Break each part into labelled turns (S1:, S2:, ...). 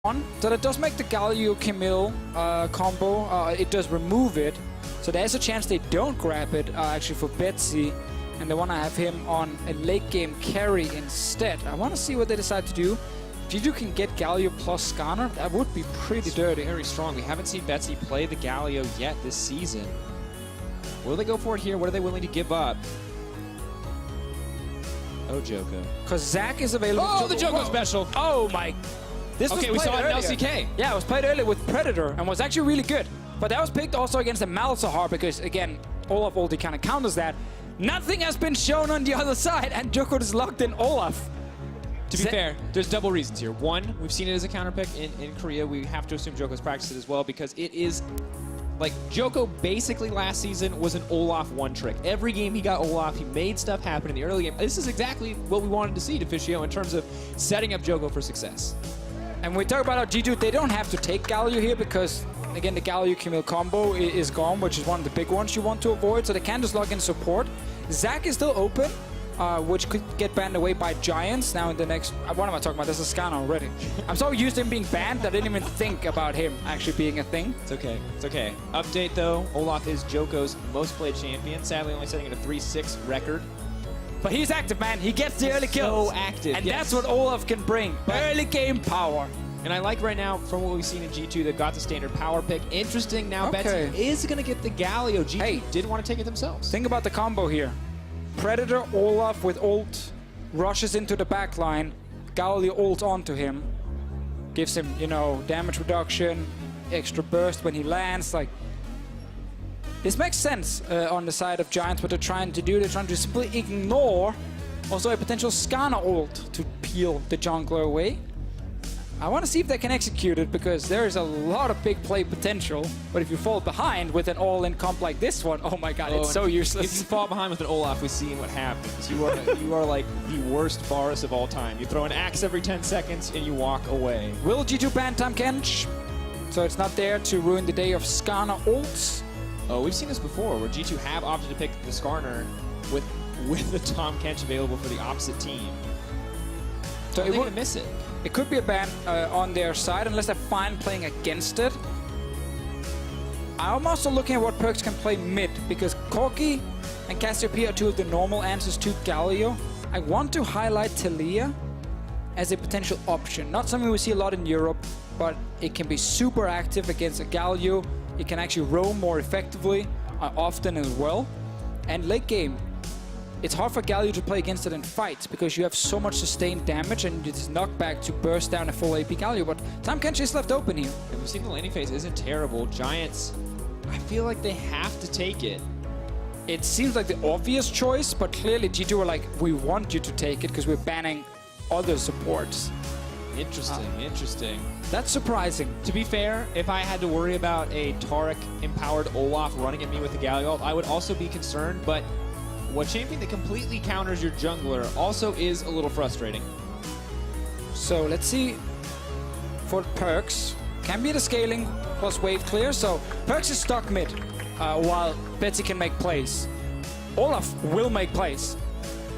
S1: So that does make the Galio Camille combo. It does remove it. So there's a chance they don't grab it actually for Betsy. And they want to have him on a late game carry instead. I want to see what they decide to do. Day2 can get Galio plus Scanner. That would be pretty dirty.
S2: Very strong. We haven't seen Betsy play the Galio yet this season. Will they go for it here? What are they willing to give up? Oh, Joko.
S1: Because Zach is available.
S2: Oh, the Joko special.
S1: Oh my. This
S2: Okay, we
S1: was
S2: saw it in
S1: earlier.
S2: LCK.
S1: Yeah, it was played earlier with Predator and was actually really good. But that was picked also against the Malzahar because, again, Olaf ulti kind of counters that. Nothing has been shown on the other side, and Joko just locked in Olaf.
S2: To be fair, there's double reasons here. One, we've seen it as a counter pick in Korea. We have to assume Joko's practiced it as well because it is like Joko basically last season was an Olaf one trick. Every game he got Olaf, he made stuff happen in the early game. This is exactly what we wanted to see Deficio in terms of setting up Joko for success.
S1: And we talk about how Day2, they don't have to take Galio here because, again, the Galio Camille combo is gone, which is one of the big ones you want to avoid. So they can just lock in support. Zach is still open, which could get banned away by Giants now in the next... What am I talking about? There's a scan already. I'm so used to him being banned that I didn't even think about him actually being a thing.
S2: It's okay. It's okay. Update, though. Olaf is Joko's most played champion. Sadly, only setting at a 3-6 record.
S1: But he's active, man. He gets the early kills.
S2: So active,
S1: and
S2: yes.
S1: that's what Olaf can bring. Early game power.
S2: And I like right now, from what we've seen in G2, they've got the standard power pick. Interesting now,
S1: Okay.
S2: Betsy is going to get the Galio. G2
S1: Hey.
S2: didn't want to take it themselves.
S1: Think about the combo here. Predator Olaf with ult rushes into the backline. Galio ult onto him. Gives him, you know, damage reduction, extra burst when he lands. Like, this makes sense on the side of Giants, what they're trying to do. They're trying to simply ignore also a potential Scanner ult to peel the jungler away. I want to see if they can execute it because there is a lot of big play potential. But if you fall behind with an all-in comp like this one, oh my god, it's so useless.
S2: If you fall behind with an Olaf, we've seen what happens. You are like the worst Varus of all time. You throw an axe every 10 seconds and you walk away.
S1: Will Day2 ban Tahm Kench? So it's not there to ruin the day of Scanner ults.
S2: Oh, we've seen this before, where G2 have opted to pick the Skarner with the Tahm Kench available for the opposite team.
S1: So
S2: They're going to miss it.
S1: It could be a ban on their side unless they're fine playing against it. I'm also looking at what Perkz can play mid because Corki and Cassiopeia are two of the normal answers to Galio. I want to highlight Talia as a potential option. Not something we see a lot in Europe, but it can be super active against a Galio. It can actually roam more effectively, often as well. And late game, it's hard for Galio to play against it in fights because you have so much sustained damage and it's knockback to burst down a full AP Galio. But Tahm Kench is left open here.
S2: And we've seen the laning phase isn't terrible. Giants, I feel like they have to take it.
S1: It seems like the obvious choice, but clearly Day2 were like, we want you to take it because we're banning other supports.
S2: Interesting, interesting.
S1: That's surprising.
S2: To be fair, if I had to worry about a Taric-empowered Olaf running at me with the Galio, I would also be concerned, but what champion that completely counters your jungler also is a little frustrating.
S1: So let's see for Perkz. Can be the scaling plus wave clear. So Perkz is stuck mid while Betsy can make plays. Olaf will make plays.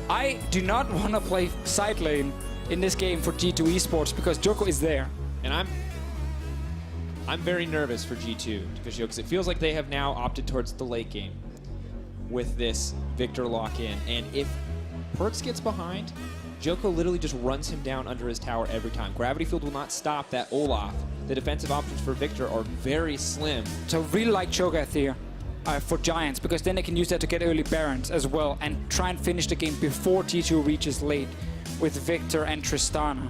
S1: I do not want to play side lane in this game for G2 Esports because Joko is there.
S2: And I'm very nervous for G2 because it feels like they have now opted towards the late game with this Viktor lock-in. And if Perkz gets behind, Joko literally just runs him down under his tower every time. Gravity Field will not stop that Olaf. The defensive options for Viktor are very slim.
S1: So really like Cho'Gath here for Giants because then they can use that to get early Barons as well and try and finish the game before Day2 reaches late with Viktor and Tristana.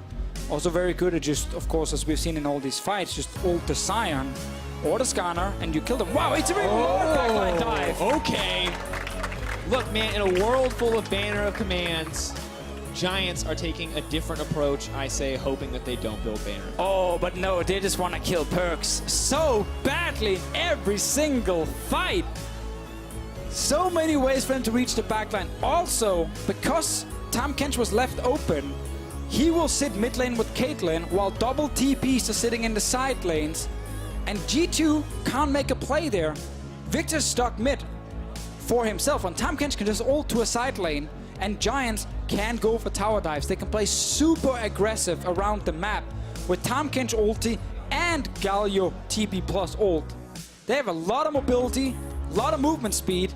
S1: Also very good at just, of course, as we've seen in all these fights, just ult the Scion or the Scanner and you kill them. Wow, it's a very backline dive.
S2: Okay. Look, man, in a world full of banner of commands, Giants are taking a different approach, I say, hoping that they don't build banner.
S1: Oh, but no, they just want to kill Perkz so badly every single fight. So many ways for him to reach the backline. Also, because Tahm Kench was left open, he will sit mid lane with Caitlyn while double TPs are sitting in the side lanes. And G2 can't make a play there. Viktor's stuck mid for himself. And Tahm Kench can just ult to a side lane. And Giants can go for tower dives. They can play super aggressive around the map with Tahm-Kench ulti and Galio TP plus ult. They have a lot of mobility, a lot of movement speed,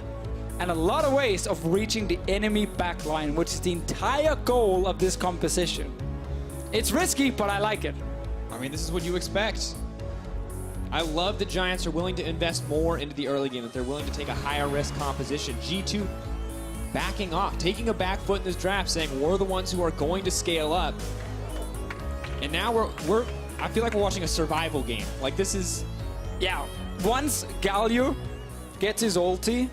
S1: and a lot of ways of reaching the enemy backline, which is the entire goal of this composition. It's risky, but I like it.
S2: I mean, this is what you expect. I love that Giants are willing to invest more into the early game, that they're willing to take a higher risk composition. G2 backing off, taking a back foot in this draft, saying we're the ones who are going to scale up. And now I feel like we're watching a survival game. Like this is...
S1: Yeah, once Galio gets his ulti,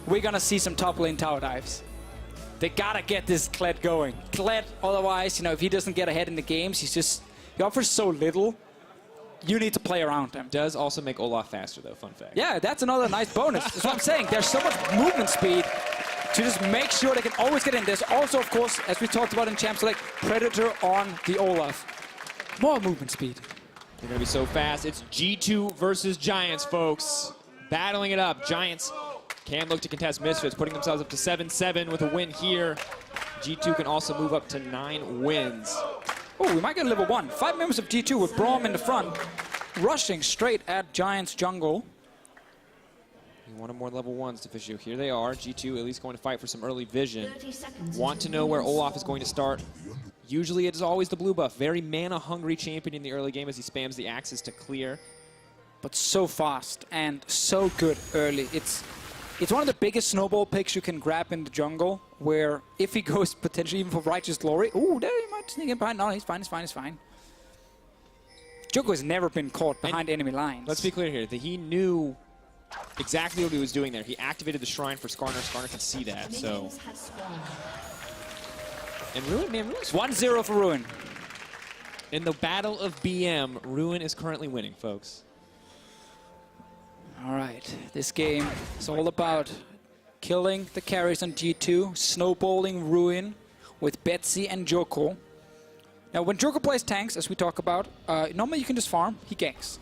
S1: we're gonna see some top lane tower dives. They gotta get this Kled going. Kled, otherwise, you know, if he doesn't get ahead in the games, he offers so little. You need to play around him.
S2: Does also make Olaf faster, though. Fun fact.
S1: Yeah, that's another nice bonus. That's what I'm saying. There's so much movement speed to just make sure they can always get in. There's also, of course, as we talked about in Champs Select, Predator on the Olaf. More movement speed.
S2: They're going to be so fast. It's G2 versus Giants, folks. Battling it up. Giants can look to contest Misfits, putting themselves up to 7-7 with a win here. G2 can also move up to 9 wins.
S1: Oh, we might get level 1. 5 members of G2 with Braum in the front, rushing straight at Giants jungle.
S2: You want more level 1s to fish you. Here they are. G2 at least going to fight for some early vision. Want to know where Olaf is going to start. Usually it is always the blue buff. Very mana-hungry champion in the early game as he spams the axes to clear.
S1: But so fast and so good early. It's one of the biggest snowball picks you can grab in the jungle, where if he goes potentially even for Righteous Glory, ooh, there he might sneak in behind. No, he's fine, he's fine, he's fine. Joko has never been caught behind enemy lines.
S2: Let's be clear here, that he knew exactly what he was doing there. He activated the shrine for Skarner. Skarner could see that, so... And Ruin, man, Ruin's
S1: 1-0 for Ruin.
S2: In the battle of BM, Ruin is currently winning, folks.
S1: All right, this game is all about killing the carries on G2, snowballing Ruin with Betsy and Joko. Now, when Joko plays tanks, as we talk about, normally you can just farm, he ganks.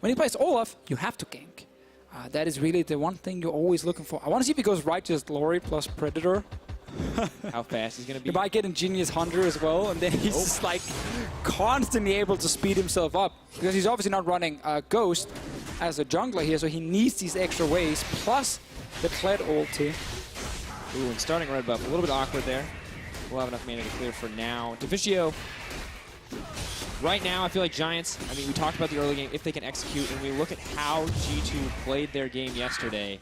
S1: When he plays Olaf, you have to gank. That is really the one thing you're always looking for. I want to see if he goes Righteous Glory plus Predator.
S2: How fast he's going to be.
S1: He might get Ingenious Hunter as well, and then he's just like constantly able to speed himself up. Because he's obviously not running Ghost as a jungler here, so he needs these extra ways, plus the Kled ulti.
S2: Ooh, and starting red buff, a little bit awkward there. We'll have enough mana to clear for now. Deficio, right now I feel like Giants, I mean, we talked about the early game, if they can execute, and we look at how G2 played their game yesterday,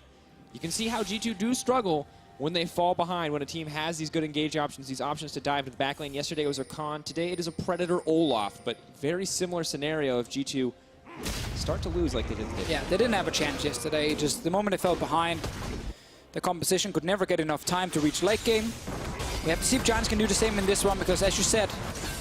S2: you can see how G2 do struggle when they fall behind, when a team has these good engage options, these options to dive to the back lane. Yesterday it was a Khan, today it is a Predator Olaf, but very similar scenario if G2 start to lose like they did today.
S1: Yeah, they didn't have a chance yesterday. Just the moment they fell behind, the composition could never get enough time to reach late game. We have to see if Giants can do the same in this one, because as you said,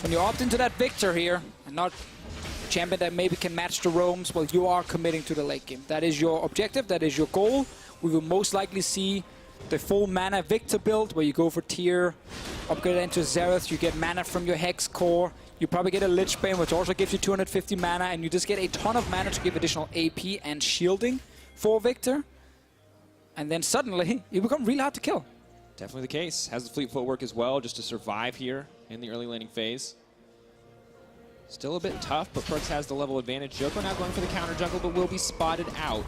S1: when you opt into that Viktor here, and not a champion that maybe can match the roams, well, you are committing to the late game. That is your objective, that is your goal. We will most likely see the full mana Viktor build, where you go for tier, upgrade it into Xerath, you get mana from your Hex core, you probably get a Lich Bane, which also gives you 250 mana, and you just get a ton of mana to give additional AP and shielding for Viktor. And then suddenly, you become really hard to kill.
S2: Definitely the case. Has the fleet footwork as well, just to survive here in the early laning phase. Still a bit tough, but Perkz has the level advantage. Joko now going for the counter jungle, but will be spotted out.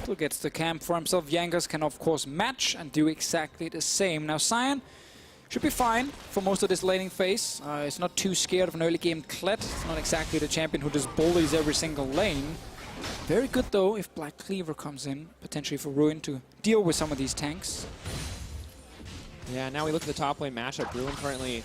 S1: Still gets the camp for himself. Jankos can of course match and do exactly the same. Now Sion should be fine for most of this laning phase. It's not too scared of an early game Kled. It's not exactly the champion who just bullies every single lane. Very good though if Black Cleaver comes in, potentially for Ruin to deal with some of these tanks.
S2: Yeah, now we look at the top lane matchup. Ruin currently,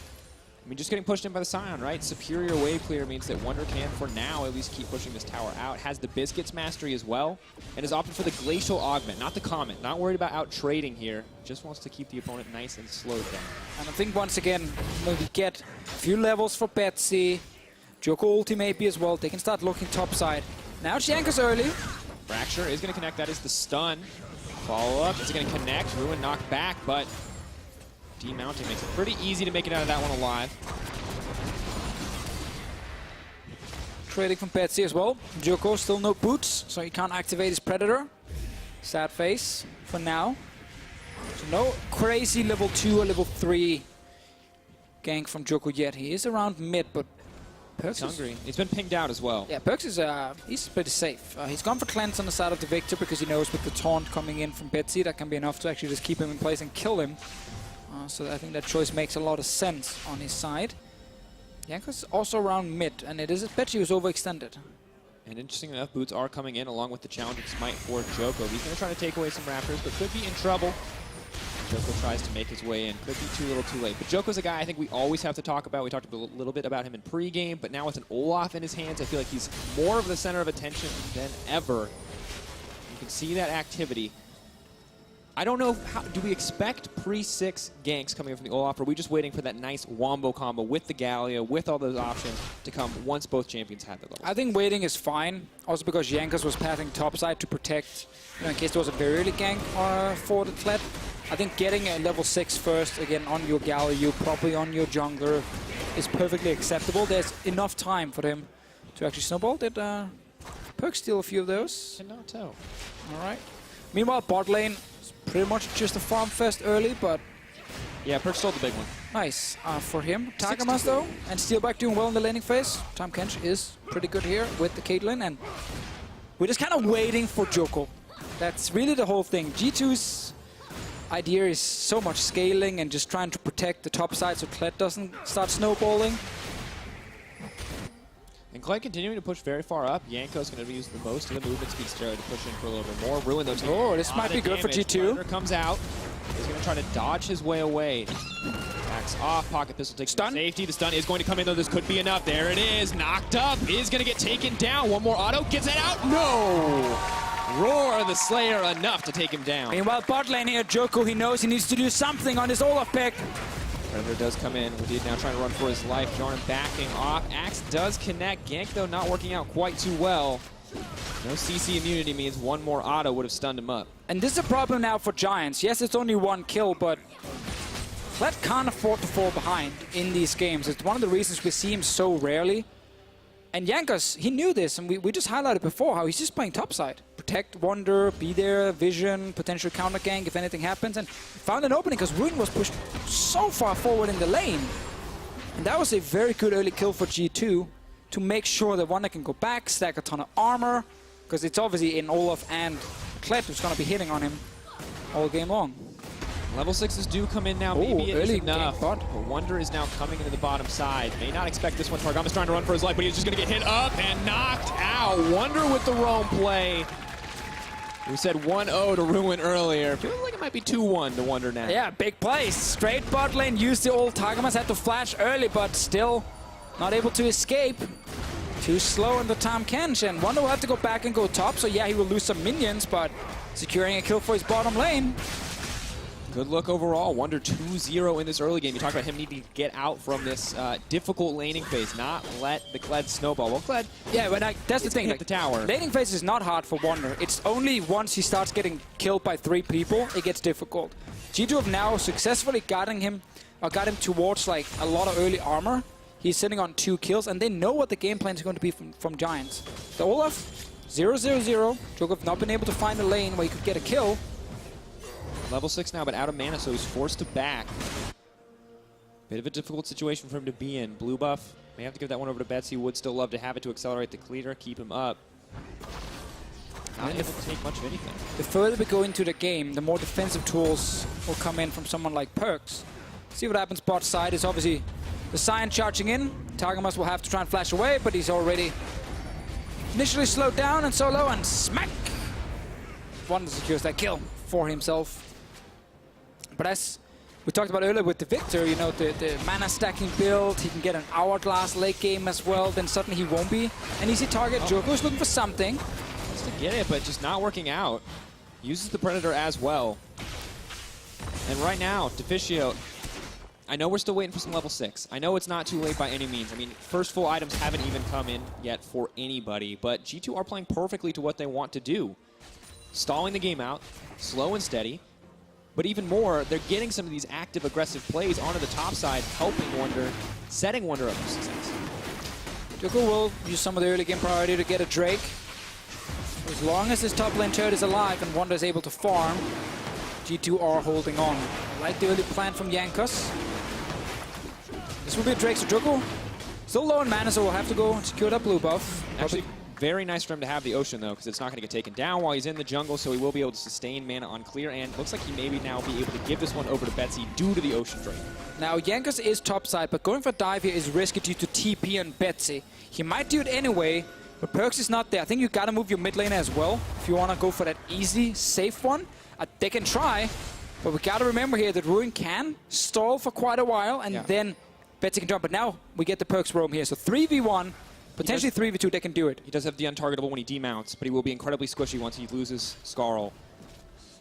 S2: I mean, just getting pushed in by the Sion, right? Superior wave clear means that Wonder can, for now, at least keep pushing this tower out. Has the Biscuits mastery as well, and is opted for the Glacial Augment, not the Comet. Not worried about out-trading here. Just wants to keep the opponent nice and slowed down.
S1: And I think once again, when we get a few levels for Betsy, Joko ulti maybe as well, they can start looking topside. Now Jankos early.
S2: Fracture is going to connect. That is the stun. Follow-up. Is it going to connect? Ruin knocked back, but demounting makes it pretty easy to make it out of that one alive.
S1: Trading from Betsy as well. Joko still no boots, so he can't activate his Predator. Sad face for now. So no crazy level 2 or level 3 gank from Joko yet. He is around mid, but Perkz
S2: He's hungry. He's been pinged out as well.
S1: Yeah, Perkz is he's pretty safe. He's gone for cleanse on the side of the Viktor because he knows with the taunt coming in from Betsy, that can be enough to actually just keep him in place and kill him. So I think that choice makes a lot of sense on his side. Janko's also around mid, and it is Betsy who's overextended.
S2: And interesting enough, boots are coming in along with the challenge of Smite for Joko. He's going to try to take away some Raptors, but could be in trouble. Joko tries to make his way in. Could be too little too late. But Joko's a guy I think we always have to talk about. We talked a little bit about him in pregame, but now with an Olaf in his hands, I feel like he's more of the center of attention than ever. You can see that activity. I don't know, do we expect pre-6 ganks coming from the Olaf, or are we just waiting for that nice wombo combo with the Galio, with all those options to come once both champions have the level?
S1: I think waiting is fine, also because Jankos was pathing topside to protect, in case there was a very early gank for the Kled. I think getting a level 6 first, again, on your Galio, probably on your jungler, is perfectly acceptable. There's enough time for them to actually snowball. Did Perkz steal a few of those?
S2: Cannot tell.
S1: All right. Meanwhile, bot lane, pretty much just a farm fest early, but...
S2: Yeah, Perkz stole the big one.
S1: Nice for him. Tagamas, though, and Steelback doing well in the laning phase. Tahm Kench is pretty good here with the Caitlyn, and we're just kind of waiting for Joko. That's really the whole thing. G2's idea is so much scaling and just trying to protect the top side so Kled doesn't start snowballing.
S2: And Kled continuing to push very far up. Yanko's going to use the most of the movement speed steroid to push in for a little bit more. Ruin those.
S1: Oh, this might be good for G2.
S2: Runner comes out. He's going to try to dodge his way away. Backs off. Pocket pistol takes
S1: stun.
S2: Safety. The stun is going to come in, though. This could be enough. There it is. Knocked up. Is going to get taken down. One more auto. Gets it out. No! Roar the Slayer enough to take him down.
S1: Meanwhile, bot lane here, Joko, he knows he needs to do something on his Olaf pick.
S2: Predator does come in. Indeed, now trying to run for his life. Jarn backing off. Axe does connect. Gank, though, not working out quite too well. No CC immunity means one more auto would have stunned him up.
S1: And this is a problem now for Giants. Yes, it's only one kill, but Kled can't afford to fall behind in these games. It's one of the reasons we see him so rarely. And Jankos, he knew this, and we just highlighted before how he's just playing topside. Protect, wander, be there, vision, potential counter gank if anything happens, and found an opening because Ruin was pushed so far forward in the lane. And that was a very good early kill for G2 to make sure that Wander can go back, stack a ton of armor, because it's obviously in Olaf and Kled who's going to be hitting on him all game long.
S2: Level 6s do come in now. Maybe it is enough.
S1: But
S2: Wonder is now coming into the bottom side. May not expect this one. Targama's trying to run for his life, but he's just going to get hit up and knocked out. Wonder with the roam play. We said 1-0 to Ruin earlier. Feels like it might be 2-1 to Wonder now.
S1: yeah, big plays. Straight bot lane, used the old Tagamas, had to flash early, but still not able to escape. Too slow in the Tahm Kench, and Wonder will have to go back and go top, so yeah, he will lose some minions, but securing a kill for his bottom lane.
S2: Good look overall. Wonder 2-0 in this early game. You talk about him needing to get out from this difficult laning phase, not let the Kled snowball. Well, Kled,
S1: yeah, but that's the thing.
S2: Hit the tower.
S1: Laning phase is not hard for Wonder. It's only once he starts getting killed by 3 people, it gets difficult. G2 have now successfully got him towards like a lot of early armor. He's sitting on 2 kills, and they know what the game plan is going to be from Giants. So Olaf, 0-0-0. Joko have not been able to find a lane where he could get a kill.
S2: Level 6 now, but out of mana, so he's forced to back. Bit of a difficult situation for him to be in. Blue buff, may have to give that one over to Betsy. Would still love to have it to accelerate the cleaner, keep him up. Not able to take much of anything.
S1: The further we go into the game, the more defensive tools will come in from someone like Perkz. See what happens bot side is obviously the Sion charging in. Tagamas will have to try and flash away, but he's already initially slowed down and solo, and smack! Wonder secures that kill for himself. But as we talked about earlier with the Viktor, you know, the mana stacking build, he can get an hourglass late game as well, then suddenly he won't be an easy target. Joko's looking for something.
S2: Wants to get it, but just not working out. Uses the Predator as well. And right now, Deficio, I know we're still waiting for some level 6. I know it's not too late by any means. I mean, first full items haven't even come in yet for anybody, but G2 are playing perfectly to what they want to do. Stalling the game out, slow and steady. But even more, they're getting some of these active, aggressive plays onto the top side, helping Wonder, setting Wonder up for success.
S1: Joko will use some of the early game priority to get a Drake. As long as his top lane turret is alive and Wonder is able to farm, G2 are holding on. I like the early plan from Jankos. This will be a Drake to Joko. Still low in mana, so we'll have to go and secure that blue buff.
S2: Actually, very nice for him to have the Ocean, though, because it's not going to get taken down while he's in the jungle, so he will be able to sustain mana on clear, and looks like he maybe now be able to give this one over to Betsy due to the Ocean Drake.
S1: Now, Jankos is topside, but going for a dive here is risky due to TP and Betsy. He might do it anyway, but Perkz is not there. I think you got to move your mid lane as well if you want to go for that easy, safe one. They can try, but we got to remember here that Ruin can stall for quite a while, and then Betsy can jump. But now we get the Perkz roam here, so 3v1. Potentially 3v2, they can do it.
S2: He does have the untargetable when he demounts, but he will be incredibly squishy once he loses Skarl.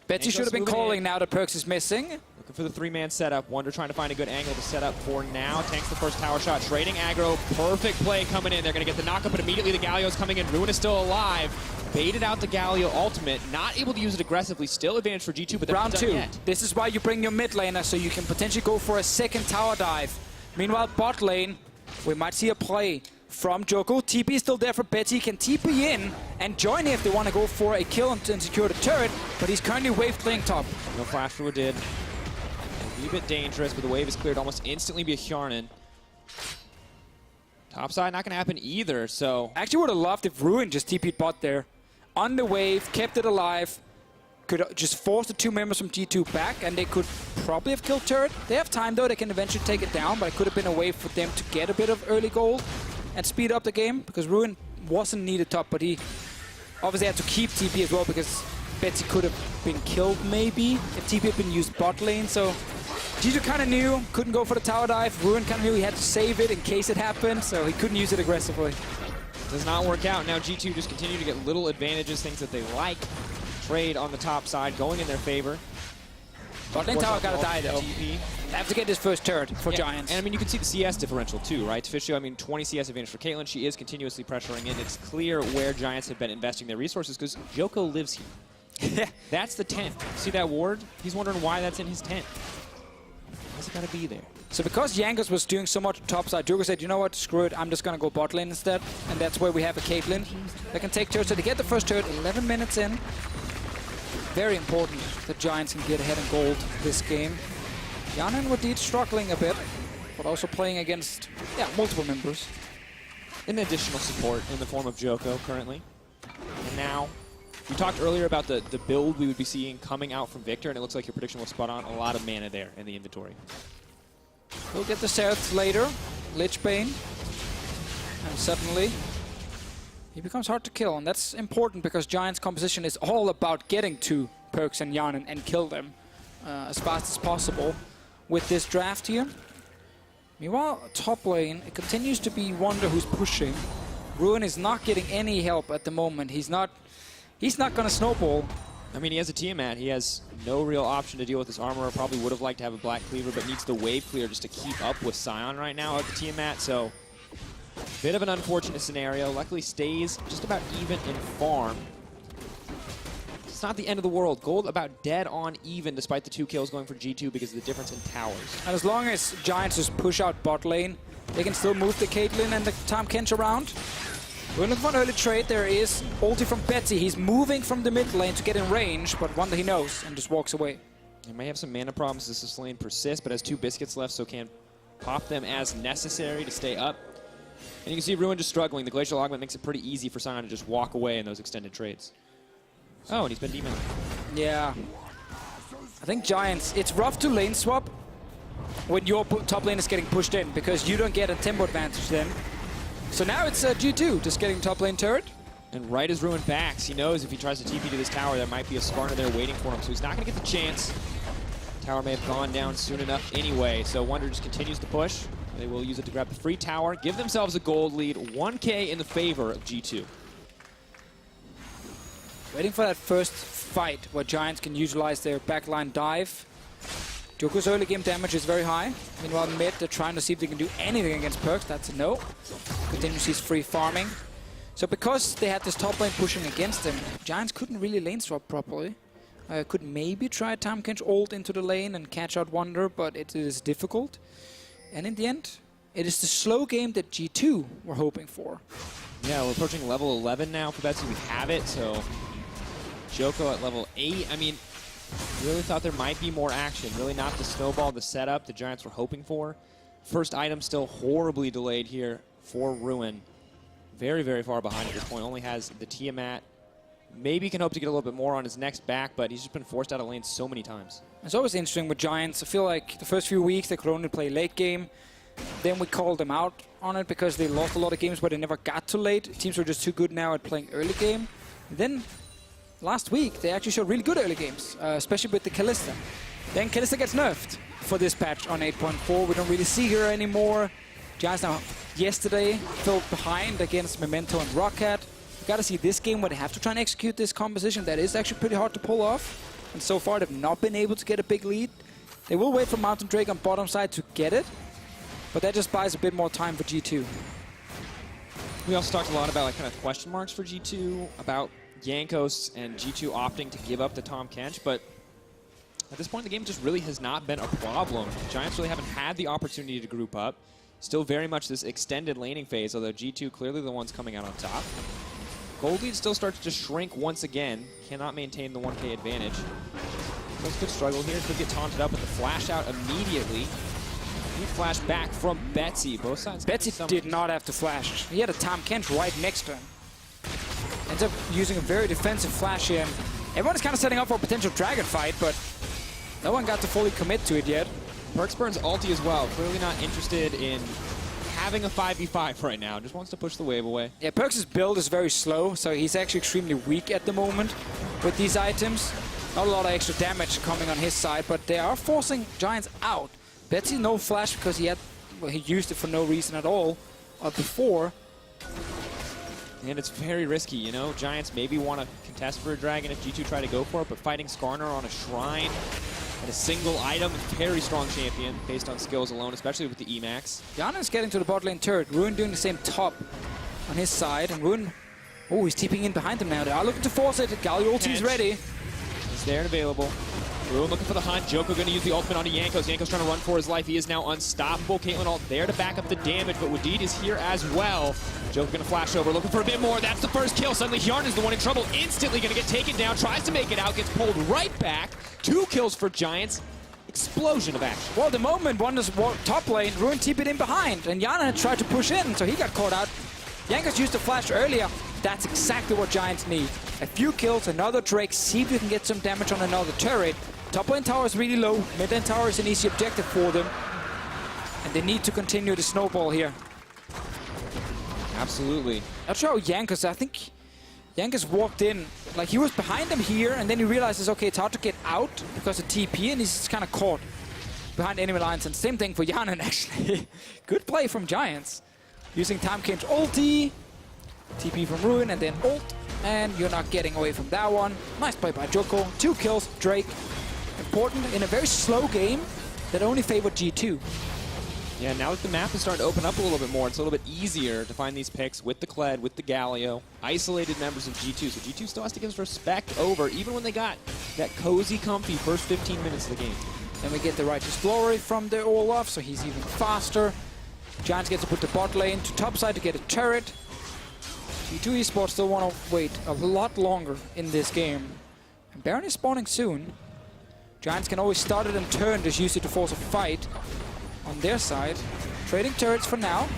S1: Betsy should have been calling now that Perkz is missing.
S2: Looking for the three-man setup. Wonder trying to find a good angle to set up for now. Tanks the first tower shot. Trading aggro. Perfect play coming in. They're going to get the knockup, but immediately the Galio is coming in. Ruin is still alive. Baited out the Galio ultimate. Not able to use it aggressively. Still advantage for G2, but they're
S1: round
S2: not
S1: 2.
S2: done yet.
S1: This is why you bring your mid laner, so you can potentially go for a second tower dive. Meanwhile, bot lane, we might see a play from Joko. TP is still there for Betsy. Can TP in and join if they want to go for a kill and secure the turret, but he's currently wave playing top.
S2: No flash for did. A wee bit dangerous, but the wave is cleared almost instantly by Hjarnan. Topside not going to happen either, so...
S1: Actually would have loved if Ruin just TP'd bot there. On the wave, kept it alive, could just force the 2 members from G2 back, and they could probably have killed turret. They have time though, they can eventually take it down, but it could have been a way for them to get a bit of early gold and speed up the game, because Ruin wasn't needed top, but he obviously had to keep TP as well, because Betsy could have been killed maybe if TP had been used bot lane. So G2 kind of knew, couldn't go for the tower dive. Ruin kind of knew he had to save it in case it happened, so he couldn't use it aggressively.
S2: Does not work out. Now G2 just continue to get little advantages, things that they like. Trade on the top side, going in their favor.
S1: Bot lane tower gotta die though.
S2: TP.
S1: They have to get this first turret for Giants.
S2: And I mean, you can see the CS differential too, right? Officially, I mean, 20 CS advantage for Caitlyn. She is continuously pressuring in. It's clear where Giants have been investing their resources because Joko lives here. That's the tent. See that ward? He's wondering why that's in his tent. Why's it gotta be there?
S1: So because Jankos was doing so much topside, Joko said, you know what, screw it, I'm just gonna go bot lane instead. And that's where we have a Caitlyn that can take turret. So they get the first turret 11 minutes in. Very important that Giants can get ahead in gold this game. Hjarnan indeed struggling a bit, but also playing against multiple members.
S2: An additional support in the form of Joko currently. And now, we talked earlier about the build we would be seeing coming out from Viktor, and it looks like your prediction was spot on. A lot of mana there in the inventory.
S1: We'll get the Seraph later, Lich Bane, and suddenly he becomes hard to kill, and that's important because Giants' composition is all about getting to Perkz and Hjarnan and kill them as fast as possible with this draft here. Meanwhile, top lane, it continues to be Wonder who's pushing. Ruin is not getting any help at the moment. He's not going to snowball.
S2: I mean, he has a Tiamat. He has no real option to deal with this armor. Probably would have liked to have a Black Cleaver, but needs the wave clear just to keep up with Sion right now at the Tiamat. So, bit of an unfortunate scenario. Luckily, stays just about even in farm. It's not the end of the world. Gold about dead on even, despite the 2 kills going for G2 because of the difference in towers.
S1: And as long as Giants just push out bot lane, they can still move the Caitlyn and the Tahm Kench around. We're looking for an early trade. There is ulti from Betsy. He's moving from the mid lane to get in range, but Wonder he knows and just walks away.
S2: He may have some mana problems as this lane persists, but has 2 biscuits left, so can pop them as necessary to stay up. And you can see Ruin just struggling. The Glacial Augment makes it pretty easy for Sion to just walk away in those extended trades. Oh, and he's been demoted.
S1: Yeah. I think Giants, it's rough to lane swap when your top lane is getting pushed in because you don't get a tempo advantage then. So now it's G2 just getting top lane turret.
S2: And right as Ruin backs, he knows if he tries to TP to this tower, there might be a Skarner there waiting for him, so he's not going to get the chance. Tower may have gone down soon enough anyway, so Wonder just continues to push. They will use it to grab the free tower, give themselves a gold lead, 1K in the favor of G2.
S1: Waiting for that first fight where Giants can utilize their backline dive. Joko's early game damage is very high. Meanwhile, mid, they're trying to see if they can do anything against Perkz. That's a no. Continues his free farming. So because they had this top lane pushing against them, Giants couldn't really lane swap properly. Could maybe try Tahm Kench ult into the lane and catch out Wonder, but it is difficult. And in the end, it is the slow game that G2 were hoping for.
S2: Yeah, we're approaching level 11 now for Betsy. We have it, so Joko at level 8. I mean, really thought there might be more action. Really not the snowball, the setup the Giants were hoping for. First item still horribly delayed here for Ruin. Very, very far behind at this point. Only has the Tiamat. Maybe can hope to get a little bit more on his next back, but he's just been forced out of lane so many times.
S1: It's always interesting with Giants. I feel like the first few weeks they could only play late game. Then we called them out on it because they lost a lot of games where they never got to late. Teams were just too good now at playing early game. Then last week they actually showed really good early games, especially with the Kalista. Then Kalista gets nerfed for this patch on 8.4. We don't really see her anymore. Giants now yesterday fell behind against Memento and Rocket. You gotta see this game where they have to try and execute this composition that is actually pretty hard to pull off. And so far they've not been able to get a big lead. They will wait for Mountain Drake on bottom side to get it, but that just buys a bit more time for G2.
S2: We also talked a lot about kind of question marks for G2, about Jankos and G2 opting to give up to Tahm Kench, but at this point the game just really has not been a problem. Giants really haven't had the opportunity to group up. Still very much this extended laning phase, although G2 clearly the ones coming out on top. Gold lead still starts to shrink once again. Cannot maintain the 1K advantage. Perkz could struggle here. Could get taunted up with the flash out immediately. He flash back from Betsy. Both sides.
S1: Betsy did not have to flash. He had a Tahm Kench right next to him. Ends up using a very defensive flash here. Everyone's kind of setting up for a potential dragon fight, but no one got to fully commit to it yet.
S2: Perkz burns ulti as well. Clearly not interested in having a 5v5 right now. Just wants to push the wave away.
S1: Yeah, Perkz' build is very slow, so he's actually extremely weak at the moment with these items. Not a lot of extra damage coming on his side, but they are forcing Giants out. Betsy no flash because he used it for no reason at all before.
S2: And it's very risky, you know. Giants maybe want to contest for a dragon if G2 try to go for it, but fighting Skarner on a shrine and a single item, very strong champion based on skills alone, especially with the Emax.
S1: Yana's getting to the bot lane turret. Ruin doing the same top on his side, and Ruin, oh, he's TPing in behind them now. They are looking to force it. Galio ulti is ready.
S2: He's there and available. Ruin looking for the hunt. Joko going to use the ultimate onto Jankos. Jankos trying to run for his life. He is now unstoppable. Caitlyn ult there to back up the damage, but Wadid is here as well. Joko going to flash over, looking for a bit more. That's the first kill. Suddenly Hjarn is the one in trouble. Instantly going to get taken down. Tries to make it out. Gets pulled right back. 2 kills for Giants. Explosion of action.
S1: Well, the moment one is top lane, Ruin TP'd in behind, and Yana had tried to push in, so he got caught out. Jankos used the flash earlier. That's exactly what Giants need. A few kills, another Drake, see if you can get some damage on another turret. Top lane tower is really low. Mid lane tower is an easy objective for them. And they need to continue the snowball here.
S2: Absolutely.
S1: Not sure how Jankos, I think Jankos walked in, like he was behind him here, and then he realizes, okay, it's hard to get out because of TP, and he's kind of caught behind enemy lines. And same thing for Yanan, actually. Good play from Giants. Using Tahm Kench ulti, TP from Ruin, and then ult, and you're not getting away from that one. Nice play by Joko. 2 kills, Drake. Important in a very slow game that only favored G2.
S2: Yeah, now that the map is starting to open up a little bit more, it's a little bit easier to find these picks with the Kled, with the Galio, isolated members of G2. So G2 still has to give us respect over, even when they got that cozy, comfy first 15 minutes of the game.
S1: Then we get the Righteous Glory from the Olaf, so he's even faster. Giants get to put the bot lane to top side to get a turret. G2 Esports still want to wait a lot longer in this game. And Baron is spawning soon. Giants can always start it and turn, just use it to force a fight on their side. Trading turrets for now.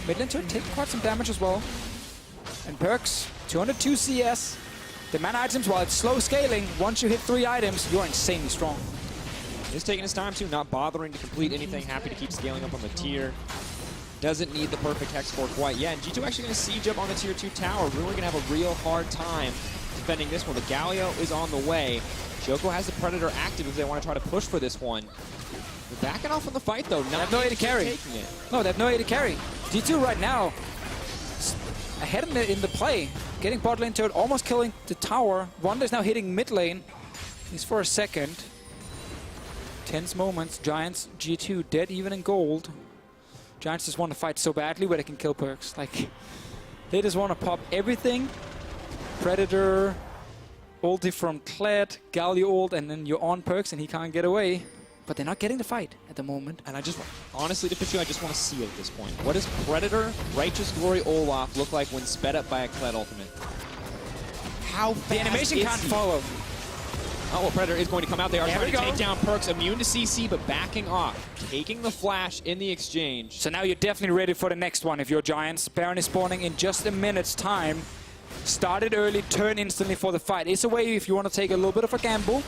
S1: Mid lane turret taking quite some damage as well. And Perkz, 202 CS. The mana items, while it's slow scaling, once you hit 3 items, you're insanely strong.
S2: He's taking his time too, not bothering to complete anything, happy to keep scaling up on the tier. Doesn't need the perfect hex core quite yet. And G2 actually going to siege up on the tier 2 tower. Really going to have a real hard time defending this one. The Galio is on the way. Joko has the Predator active if they want to try to push for this one. They're backing off on the fight though.
S1: They have no way to carry. No, they have no way to carry. G2 right now ahead in the play. Getting bot lane turret, almost killing the tower. Wonder's now hitting mid lane. He's for a second. Tense moments. Giants, G2 dead even in gold. Giants just want to fight so badly where they can kill Perkz. Like, they just want to pop everything. Predator, ulti from Kled, Galio ult, and then you're on Perkz and he can't get away. But they're not getting the fight at the moment.
S2: And I just, honestly, to pitch you, I just want to see it at this point. What does Predator, Righteous Glory, Olaf look like when sped up by a Kled ultimate? How fast
S1: the animation
S2: is
S1: can't
S2: he?
S1: follow.
S2: Oh, well, Predator is going to come out. They are
S1: There
S2: trying
S1: we
S2: to
S1: go.
S2: take down Perkz, immune to CC, but backing off. Taking the flash in the exchange.
S1: So now you're definitely ready for the next one if you're Giants. Baron is spawning in just a minute's time. Started early, turn instantly for the fight. It's a way if you want to take a little bit of a gamble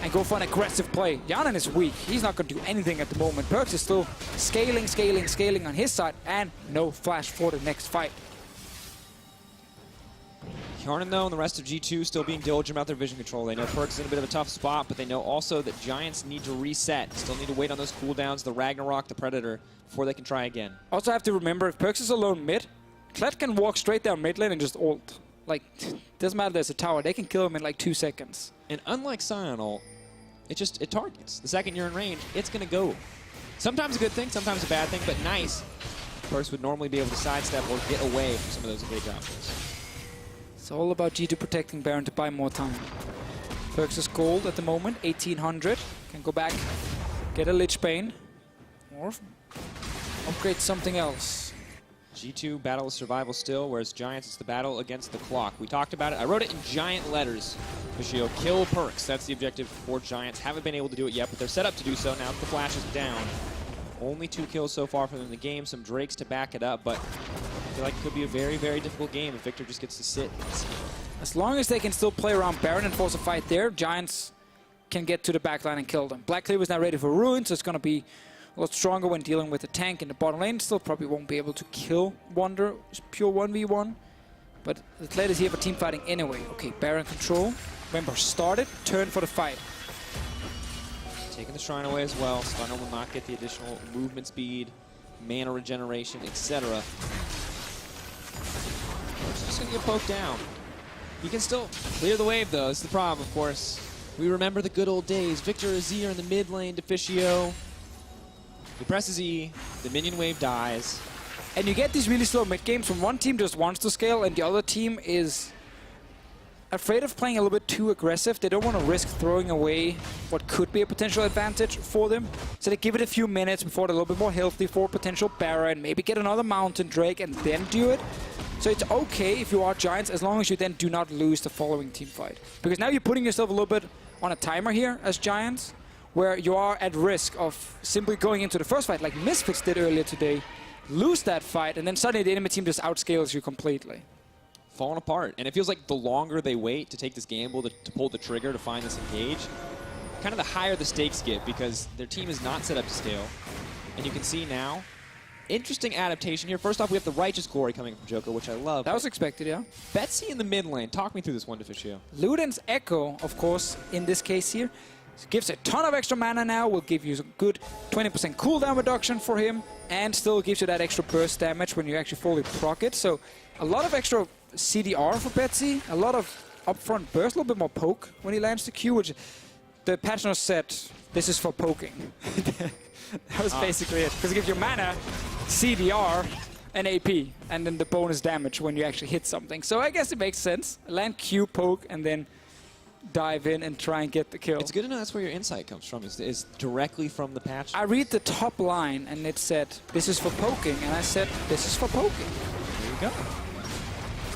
S1: and go for an aggressive play. Yanan is weak. He's not going to do anything at the moment. Perkz is still scaling on his side, and no flash for the next fight.
S2: Yarnan, though, and the rest of G2 still being diligent about their vision control. They know Perkz is in a bit of a tough spot, but they know also that Giants need to reset. Still need to wait on those cooldowns, the Ragnarok, the Predator, before they can try again.
S1: Also have to remember, if Perkz is alone mid, Kled can walk straight down mid lane and just ult. Like, doesn't matter there's a tower, they can kill him in like 2 seconds.
S2: And unlike Sion ult, it targets. The second you're in range, it's going to go. Sometimes a good thing, sometimes a bad thing, but nice. Perkz would normally be able to sidestep or get away from some of those evade combos.
S1: It's all about G2 protecting Baron to buy more time. Perkz is gold at the moment, 1800. Can go back, get a Lich Bane, or upgrade something else.
S2: G2 battle of survival still, whereas Giants, it's the battle against the clock. We talked about it. I wrote it in giant letters. Vishio, kill Perkz. That's the objective for Giants. Haven't been able to do it yet, but they're set up to do so now that the flash is down. Only 2 kills so far for them in the game. Some Drakes to back it up, but I feel like it could be a very, very difficult game if Viktor just gets to sit and see.
S1: As long as they can still play around Baron and force a fight there, Giants can get to the backline and kill them. Black Cleaver is now ready for Ruin, so it's going to be a lot stronger when dealing with the tank in the bottom lane. Still probably won't be able to kill Wonder. It's pure 1v1. But the Kled is here for team fighting anyway. Okay, Baron control. Remember, started, turn for the fight.
S2: Taking the Shrine away as well. Stunner will not get the additional movement speed, mana regeneration, etc. Just going to get poked down. He can still clear the wave, though. This is the problem, of course. We remember the good old days. Viktor Azir in the mid lane, Deficio. He presses E, the minion wave dies.
S1: And you get these really slow mid games when one team just wants to scale and the other team is afraid of playing a little bit too aggressive. They don't want to risk throwing away what could be a potential advantage for them. So they give it a few minutes before they're a little bit more healthy for potential Baron, maybe get another Mountain Drake and then do it. So it's okay if you are Giants as long as you then do not lose the following team fight. Because now you're putting yourself a little bit on a timer here as Giants, where you are at risk of simply going into the first fight like Misfits did earlier today, lose that fight, and then suddenly the enemy team just outscales you completely.
S2: Falling apart. And it feels like the longer they wait to take this gamble, to pull the trigger to find this engage, kind of the higher the stakes get because their team is not set up to scale. And you can see now, interesting adaptation here. First off, we have the Righteous Glory coming from Joker, which I love.
S1: That was expected, yeah.
S2: Betsy in the mid lane. Talk me through this one, Deficio.
S1: Luden's Echo, of course, in this case here, gives a ton of extra mana now, will give you a good 20% cooldown reduction for him, and still gives you that extra burst damage when you actually fully proc it. So a lot of extra CDR for Betsy, a lot of upfront burst, a little bit more poke when he lands the Q, which the patch notes said this is for poking. That was basically it, because it gives you mana, CDR, and AP, and then the bonus damage when you actually hit something. So I guess it makes sense. Land Q, poke, and then dive in and try and get the kill.
S2: It's good to know that's where your insight comes from, is directly from the patch.
S1: I read the top line and it said, this is for poking, and I said, this is for poking.
S2: There you go.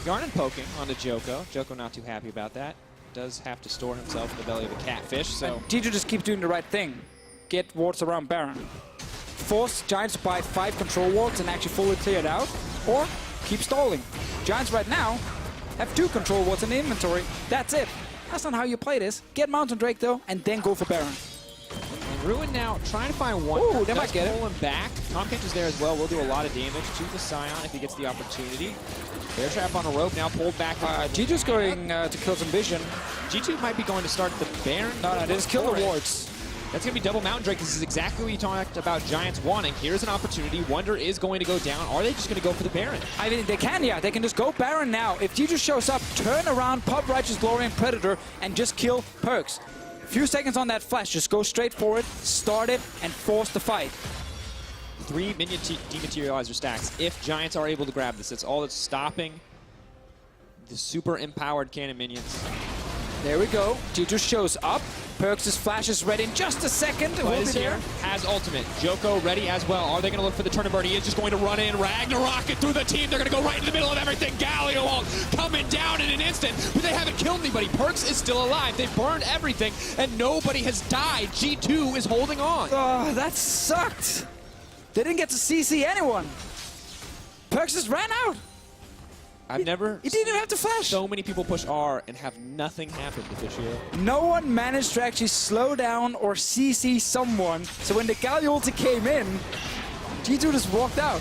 S2: Yarnan poking onto Joko. Joko not too happy about that. Does have to store himself in the belly of a catfish, so...
S1: G2 just keeps doing the right thing. Get wards around Baron. Force Giants to buy 5 control wards and actually fully clear it out, or keep stalling. Giants right now have 2 control wards in the inventory. That's it. That's not how you play this. Get Mountain Drake though, and then go for Baron.
S2: And Ruin now trying to find one.
S1: Ooh, they might get it.
S2: Pull him back. Tomkinch is there as well. Will do a lot of damage to the Scion if he gets the opportunity. Bear trap on a rope now pulled back.
S1: G2's going to kill some vision.
S2: G2 might be going to start the Baron.
S1: No, they just kill the wards.
S2: That's going to be double Mountain Drake. This is exactly what you talked about Giants wanting. Here's an opportunity. Wonder is going to go down. Are they just going to go for the Baron?
S1: I mean, they can, yeah. They can just go Baron now. If G2 shows up, turn around, pop Righteous Glory and Predator, and just kill Perkz. Few seconds on that flash. Just go straight for it, start it, and force the fight.
S2: 3 minion dematerializer stacks if Giants are able to grab this. That's all that's stopping the super empowered cannon minions.
S1: There we go. G2 shows up. Perkz' flash is ready in just a second. It will be
S2: Is
S1: there.
S2: here, has ultimate. Joko ready as well. Are they going to look for the turn and burn? He is just going to run in, Ragnarok it through the team. They're going to go right in the middle of everything. Galio ult coming down in an instant, but they haven't killed anybody. Perkz is still alive. They've burned everything, and nobody has died. G2 is holding on.
S1: Oh, that sucked. They didn't get to CC anyone. Perkz just ran out.
S2: I've never
S1: He didn't even have to flash.
S2: so many people push R and have nothing happen to Officio.
S1: No one managed to actually slow down or CC someone. So when the Galio ulti came in, G2 just walked out.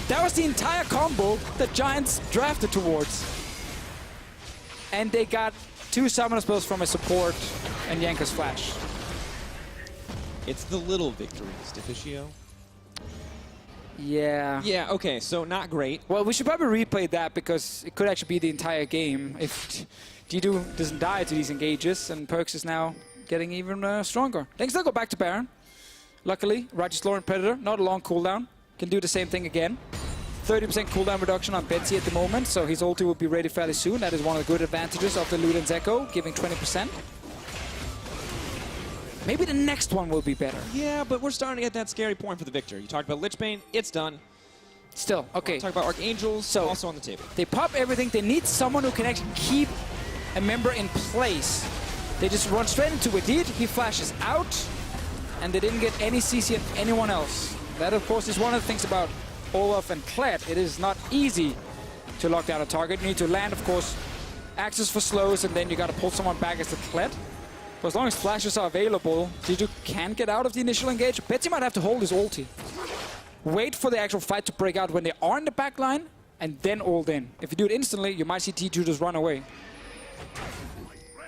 S1: That was the entire combo that Giants drafted towards. And they got 2 summoner spells from a support and Yanka's flash.
S2: It's the little victories, Officio.
S1: Yeah.
S2: Yeah, okay, so not great.
S1: Well, we should probably replay that because it could actually be the entire game if G2 doesn't die to these engages, and Perkz is now getting even stronger. They can still go back to Baron. Luckily, Righteous Lord and Predator, not a long cooldown, can do the same thing again. 30% cooldown reduction on Betsy at the moment, so his ulti will be ready fairly soon. That is one of the good advantages of the Luden's Echo, giving 20%. Maybe the next one will be better.
S2: Yeah, but we're starting to get that scary point for the Victor. You talked about Lichbane, it's done.
S1: Still, okay.
S2: Talk about Archangels,
S1: So-
S2: also on the table.
S1: They pop everything. They need someone who can actually keep a member in place. They just run straight into Wadid. He flashes out, and they didn't get any CC of anyone else. That, of course, is one of the things about Olaf and Kled. It is not easy to lock down a target. You need to land, of course, access for slows, and then you got to pull someone back as the Kled. But as long as flashes are available, G2 can get out of the initial engage. Betsy might have to hold his ulti. Wait for the actual fight to break out when they are in the back line, and then ult in. If you do it instantly, you might see T2 just run away.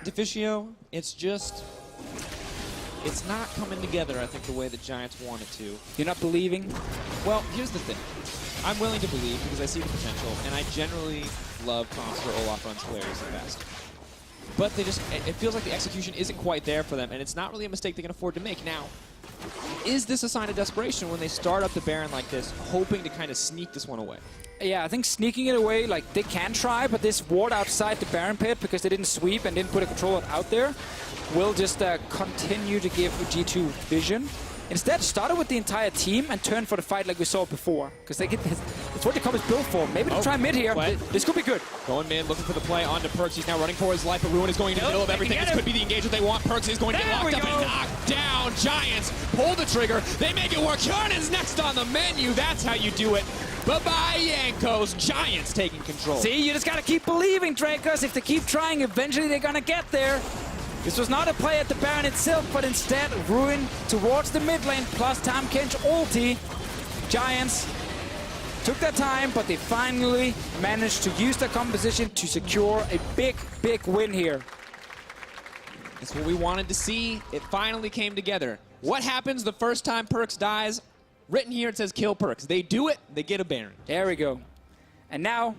S2: Officio, it's just... It's not coming together, I think, the way the Giants want it to.
S1: You're not believing?
S2: Well, here's the thing. I'm willing to believe because I see the potential, and I generally love comps where Olaf runs hilarious and fast. But they just, it feels like the execution isn't quite there for them, and it's not really a mistake they can afford to make. Now, is this a sign of desperation when they start up the Baron like this, hoping to kind of sneak this one away?
S1: Yeah, I think sneaking it away, like, they can try, but this ward outside the Baron pit, because they didn't sweep and didn't put a controller out there, will just continue to give G2 vision. Instead, started with the entire team and turned for the fight like we saw before. Because they get this, it's what the comp is built for. Maybe to try mid here. This could be good.
S2: Going mid, looking for the play onto Perkz. He's now running for his life, but Ruin is going into the middle of everything. This could be the engagement they want. Perkz is going to get locked up and knocked down. Giants pull the trigger. They make it work. Yarn's next on the menu. That's how you do it. Bye-bye, Yankos. Giants taking control.
S1: See, you just got to keep believing, Drakers. If they keep trying, eventually they're going to get there. This was not a play at the Baron itself, but instead Ruin towards the mid lane, plus Tam Kench ulti. Giants took their time, but they finally managed to use their composition to secure a big, big win here.
S2: That's what we wanted to see. It finally came together. What happens the first time Perkz dies? Written here, it says kill Perkz. They do it, they get a Baron.
S1: There we go. And now,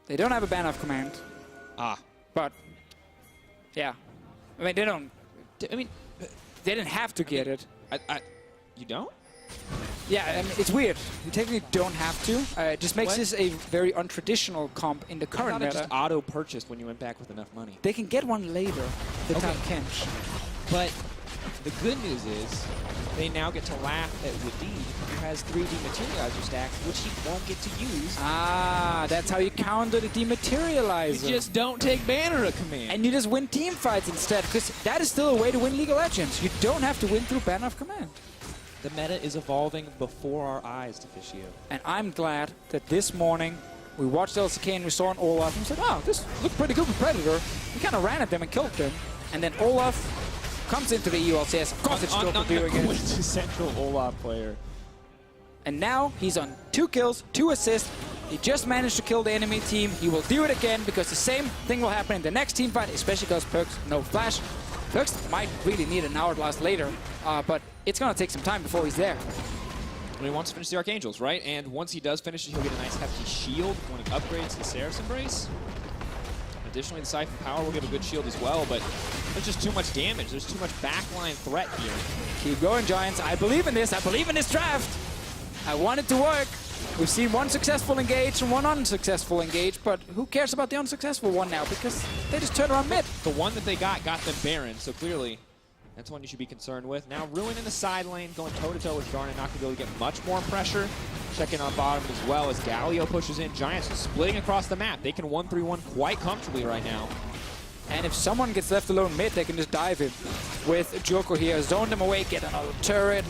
S1: they don't have a ban off command. But, yeah. I mean, they don't...
S2: I mean...
S1: They didn't have to get it.
S2: You don't?
S1: Yeah, I mean, it's weird. You technically don't have to. It just makes this a very untraditional comp in the current
S2: meta.
S1: meta.
S2: Just auto-purchased when you went back with enough money.
S1: They can get one later, the Tam Kench.
S2: But the good news is they now get to laugh at Wadid, who has 3D Materializer stacks, which he won't get to use.
S1: Ah, that's how you counter the Dematerializer.
S2: You just don't take banner a command.
S1: And you just win team fights instead, because that is still a way to win League of Legends. You don't have to win through banner of command.
S2: The meta is evolving before our eyes, Officio.
S1: And I'm glad that this morning we watched LCK and we saw an Olaf and we said, wow, this looked pretty good with Predator. We kind of ran at them and killed them. And then Olaf comes into the EU LCS. Of course it's still doing it.
S2: Quintessential Olaf player.
S1: And now he's on 2 kills, 2 assists. He just managed to kill the enemy team. He will do it again because the same thing will happen in the next team fight, especially because Perkz no flash. Perkz might really need an hourglass later, but it's going to take some time before he's there.
S2: And he wants to finish the Archangels, right? And once he does finish it, he'll get a nice hefty shield when he upgrades the Seraph's Embrace. Additionally, the Siphon Power will give a good shield as well, but there's just too much damage. There's too much backline threat here.
S1: Keep going, Giants. I believe in this. I believe in this draft. I want it to work. We've seen one successful engage and one unsuccessful engage, but who cares about the unsuccessful one now? Because they just turn around mid.
S2: The one that they got them Baron, so clearly that's one you should be concerned with. Now Ruin in the side lane, going toe-to-toe with Garnet, not going to be able to get much more pressure. Checking on bottom as well as Galio pushes in. Giants splitting across the map. They can 1-3-1 quite comfortably right now.
S1: And if someone gets left alone mid, they can just dive him. With Joko here, zone them away, get another turret.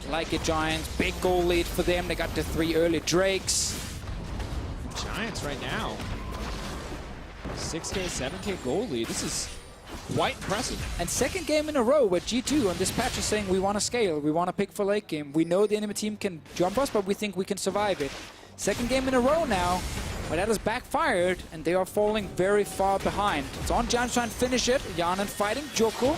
S1: Like it, Giants, big goal lead for them. They got the 3 early Drakes.
S2: Giants right now, 6K, 7K goal lead. This is quite impressive.
S1: And second game in a row where G2 on this patch is saying we want to scale, we want to pick for late game. We know the enemy team can jump us, but we think we can survive it. Second game in a row now, but that has backfired, and they are falling very far behind. It's on Giants trying to finish it. Yanan fighting Joko.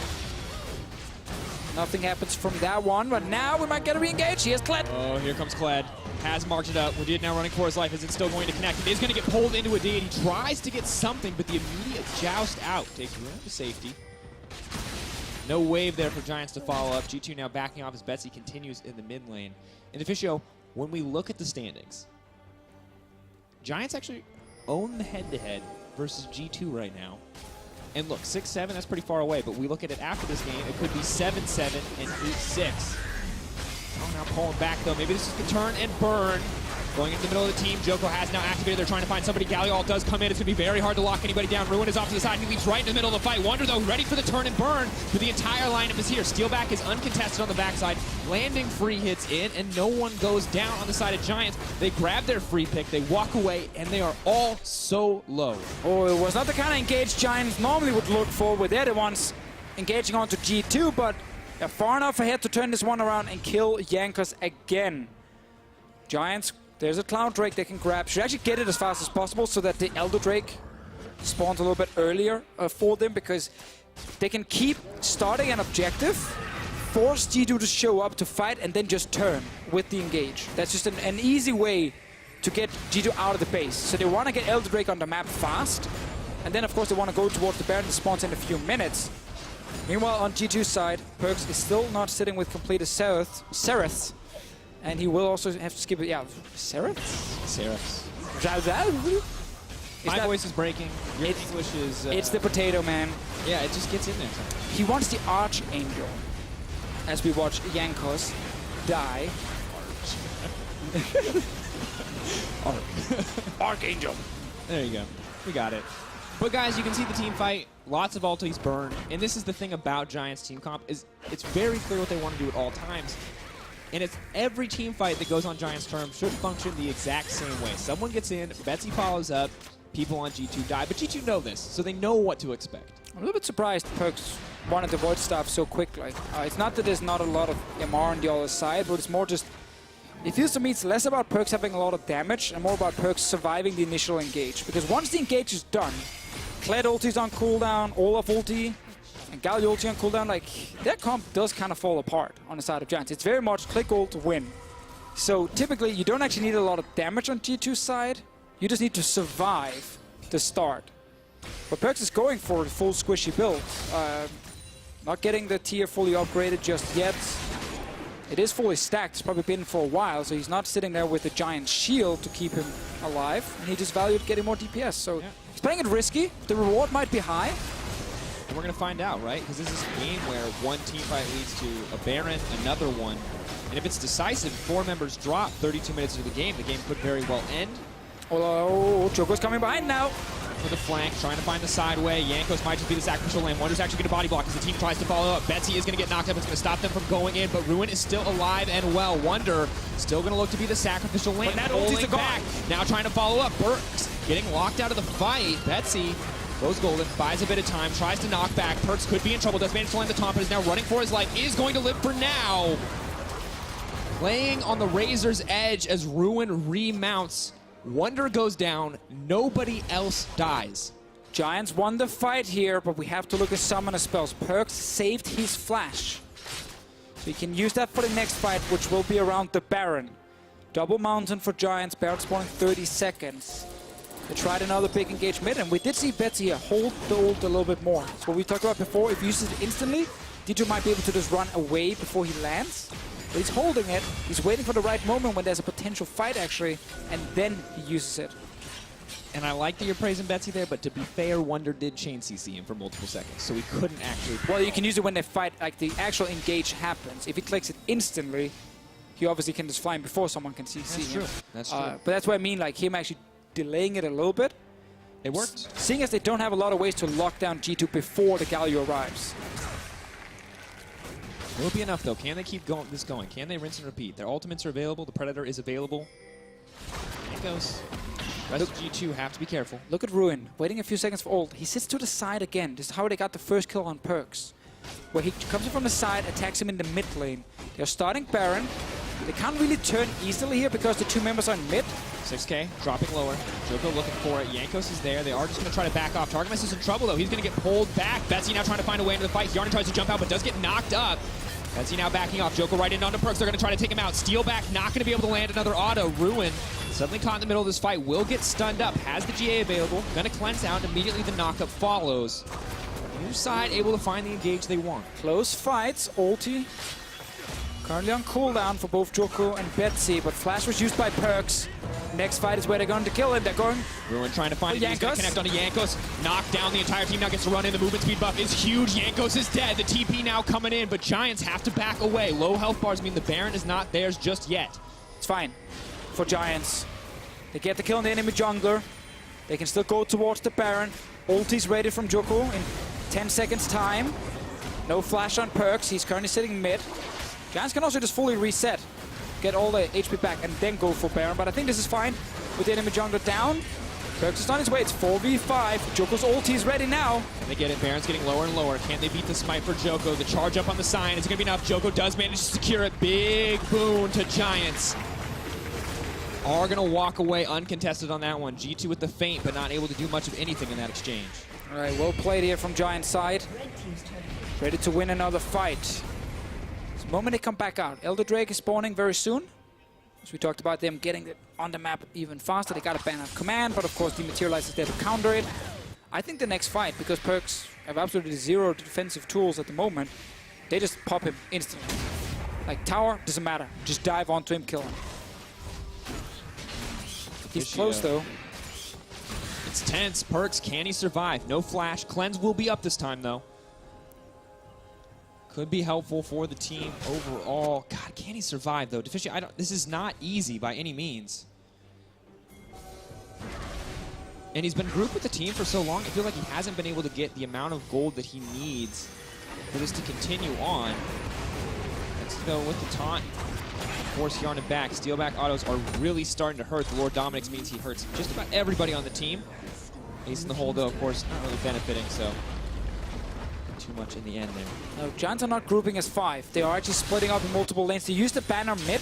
S1: Nothing happens from that one, but now we might get a re-engage. Here's Kled.
S2: Oh, here comes Kled. Has marked it up. Wadid now running for his life. Is it still going to connect? He is going to get pulled into Wadid. He tries to get something, but the immediate joust out takes Ruin to safety. No wave there for Giants to follow up. G2 now backing off as Betsy continues in the mid lane. And Officio, when we look at the standings, Giants actually own the head-to-head versus G2 right now. And look, 6-7, that's pretty far away, but we look at it after this game, it could be 7-7 and 8-6. Oh, now pulling back, though. Maybe this is the turn and burn. Going into the middle of the team, Joko has now activated. They're trying to find somebody. Galio does come in. It's going to be very hard to lock anybody down. Ruin is off to the side. He leaps right in the middle of the fight. Wonder, though, ready for the turn and burn. But the entire lineup is here. Steelback is uncontested on the backside. Landing free hits in, and no one goes down on the side of Giants. They grab their free pick. They walk away, and they are all so low.
S1: Oh, it was not the kind of engage Giants normally would look for with they're the ones engaging onto G2, but they're far enough ahead to turn this one around and kill Jankos again. Giants, there's a Cloud Drake they can grab. Should actually get it as fast as possible so that the Elder Drake spawns a little bit earlier for them, because they can keep starting an objective, force G2 to show up to fight, and then just turn with the engage. That's just an easy way to get G2 out of the base. So they want to get Elder Drake on the map fast, and then of course they want to go towards the Baron that spawns in a few minutes. Meanwhile, on G2's side, Perkz is still not sitting with completed Sereth. And he will also have to skip it. Yeah, Sereth?
S2: Sereth. My voice is breaking. Your English is...
S1: it's the potato, man.
S2: Yeah, it just gets in there.
S1: He wants the Archangel. As we watch Jankos die. Archangel.
S2: There you go. We got it. But guys, you can see the team fight. Lots of ultis burn. And this is the thing about Giants team comp, is it's very clear what they want to do at all times. And it's every team fight that goes on Giants' terms should function the exact same way. Someone gets in, Betsy follows up, people on G2 die. But G2 know this, so they know what to expect.
S1: I'm a little bit surprised Perkz wanted to avoid stuff so quickly. It's not that there's not a lot of MR on the other side, but it's more just... It feels to me it's less about Perkz having a lot of damage and more about Perkz surviving the initial engage. Because once the engage is done, Kled ulti's on cooldown, Olaf ulti, and Galio ulti on cooldown, like, their comp does kind of fall apart on the side of Giants. It's very much click ult to win. So typically, you don't actually need a lot of damage on G2's side. You just need to survive the start. But Perkz is going for a full squishy build. Not getting the tier fully upgraded just yet. It is fully stacked. It's probably been for a while, so he's not sitting there with a giant shield to keep him alive. And he just valued getting more DPS. So he's playing it risky. The reward might be high.
S2: We're going to find out, right? Because this is a game where one team fight leads to a Baron, another one. And if it's decisive, 4 members drop 32 minutes into the game could very well end.
S1: Oh, Joko's coming behind now.
S2: For the flank, trying to find the sideway. Jankos might just be the sacrificial lamb. Wonder's actually going to body block as the team tries to follow up. Betsy is going to get knocked up. It's going to stop them from going in, but Ruin is still alive and well. Wonder still going to look to be the sacrificial lamb.
S1: But that ulti's
S2: back. Now trying to follow up. Perkz getting locked out of the fight. Betsy goes golden, buys a bit of time, tries to knock back. Perkz could be in trouble, does manage to land the taunt, but is now running for his life, is going to live for now. Playing on the razor's edge as Ruin remounts. Wonder goes down, nobody else dies.
S1: Giants won the fight here, but we have to look at summoner spells. Perkz saved his flash. So he can use that for the next fight, which will be around the Baron. Double mountain for Giants, Baron spawning 30 seconds. They tried another big engage mid, and we did see Betsy here hold the ult a little bit more. So what we talked about before, if you use it instantly, D2 might be able to just run away before he lands. But he's holding it. He's waiting for the right moment when there's a potential fight, actually, and then he uses it.
S2: And I like that you're praising Betsy there, but to be fair, Wonder did chain CC him for multiple seconds, so he couldn't actually...
S1: Well, you can use it when they fight, like the actual engage happens. If he clicks it instantly, he obviously can just fly him before someone can CC
S2: That's
S1: him.
S2: true. That's true.
S1: But that's what I mean, like him actually delaying it a little bit.
S2: It worked.
S1: Seeing as they don't have a lot of ways to lock down G2 before the Galio arrives.
S2: Will be enough, though. Can they keep this going? Can they rinse and repeat? Their ultimates are available. The Predator is available. It goes. Rest of G2 have to be careful.
S1: Look at Ruin, waiting a few seconds for ult. He sits to the side again. This is how they got the first kill on Perkz. Where he comes in from the side, attacks him in the mid lane. They're starting Baron. They can't really turn easily here because the two members are in mid.
S2: 6K, dropping lower. Joko looking for it. Jankos is there. They are just going to try to back off. Targamas is in trouble, though. He's going to get pulled back. Betsy now trying to find a way into the fight. Yarn tries to jump out, but does get knocked up. Betsy now backing off. Joko right in onto Perkz. They're going to try to take him out. Steal back, not going to be able to land another auto. Ruin, suddenly caught in the middle of this fight, will get stunned up. Has the GA available. Going to cleanse out. Immediately the knockup follows. New side able to find the engage they want.
S1: Close fights. Ulti currently on cooldown for both Joko and Betsy, but Flash was used by Perkz. Next fight is where they're going to kill him. They're going...
S2: Ruin trying to find it. He's going to connect onto Jankos. Knock down the entire team. Now gets to run in. The movement speed buff is huge. Jankos is dead. The TP now coming in, but Giants have to back away. Low health bars mean the Baron is not theirs just yet.
S1: It's fine for Giants. They get the kill on the enemy jungler. They can still go towards the Baron. Ulti's ready from Joko in 10 seconds time. No flash on Perkz. He's currently sitting mid. Giants can also just fully reset, get all the HP back, and then go for Baron. But I think this is fine with the enemy jungler down. Perkz is on his way. It's 4v5. Joko's ulti is ready now.
S2: Can they get it? Baron's getting lower and lower. Can they beat the smite for Joko? The charge up on the sign. Is it going to be enough? Joko does manage to secure it. Big boon to Giants. Are going to walk away uncontested on that one. G2 with the feint, but not able to do much of anything in that exchange.
S1: All right, well played here from Giants' side. Ready to win another fight. The moment they come back out, Elder Drake is spawning very soon. As we talked about them getting it on the map even faster. They got a ban of command, but of course Dematerialize is there to counter it. I think the next fight, because Perkz have absolutely zero defensive tools at the moment, they just pop him instantly. Like tower, doesn't matter. Just dive onto him, kill him. He's close though.
S2: It's tense. Perkz, can he survive? No flash. Cleanse will be up this time though. Could be helpful for the team overall. God, can he survive though? Defici, this is not easy by any means. And he's been grouped with the team for so long, I feel like he hasn't been able to get the amount of gold that he needs for this to continue on. Let's go with the taunt. Force Yarn it back. Steal back autos are really starting to hurt. The Lord Dominic's means he hurts just about everybody on the team. Ace in the hole though, of course, not really benefiting, so too much in the end there.
S1: No, Giants are not grouping as 5. They are actually splitting up in multiple lanes. They used the banner mid,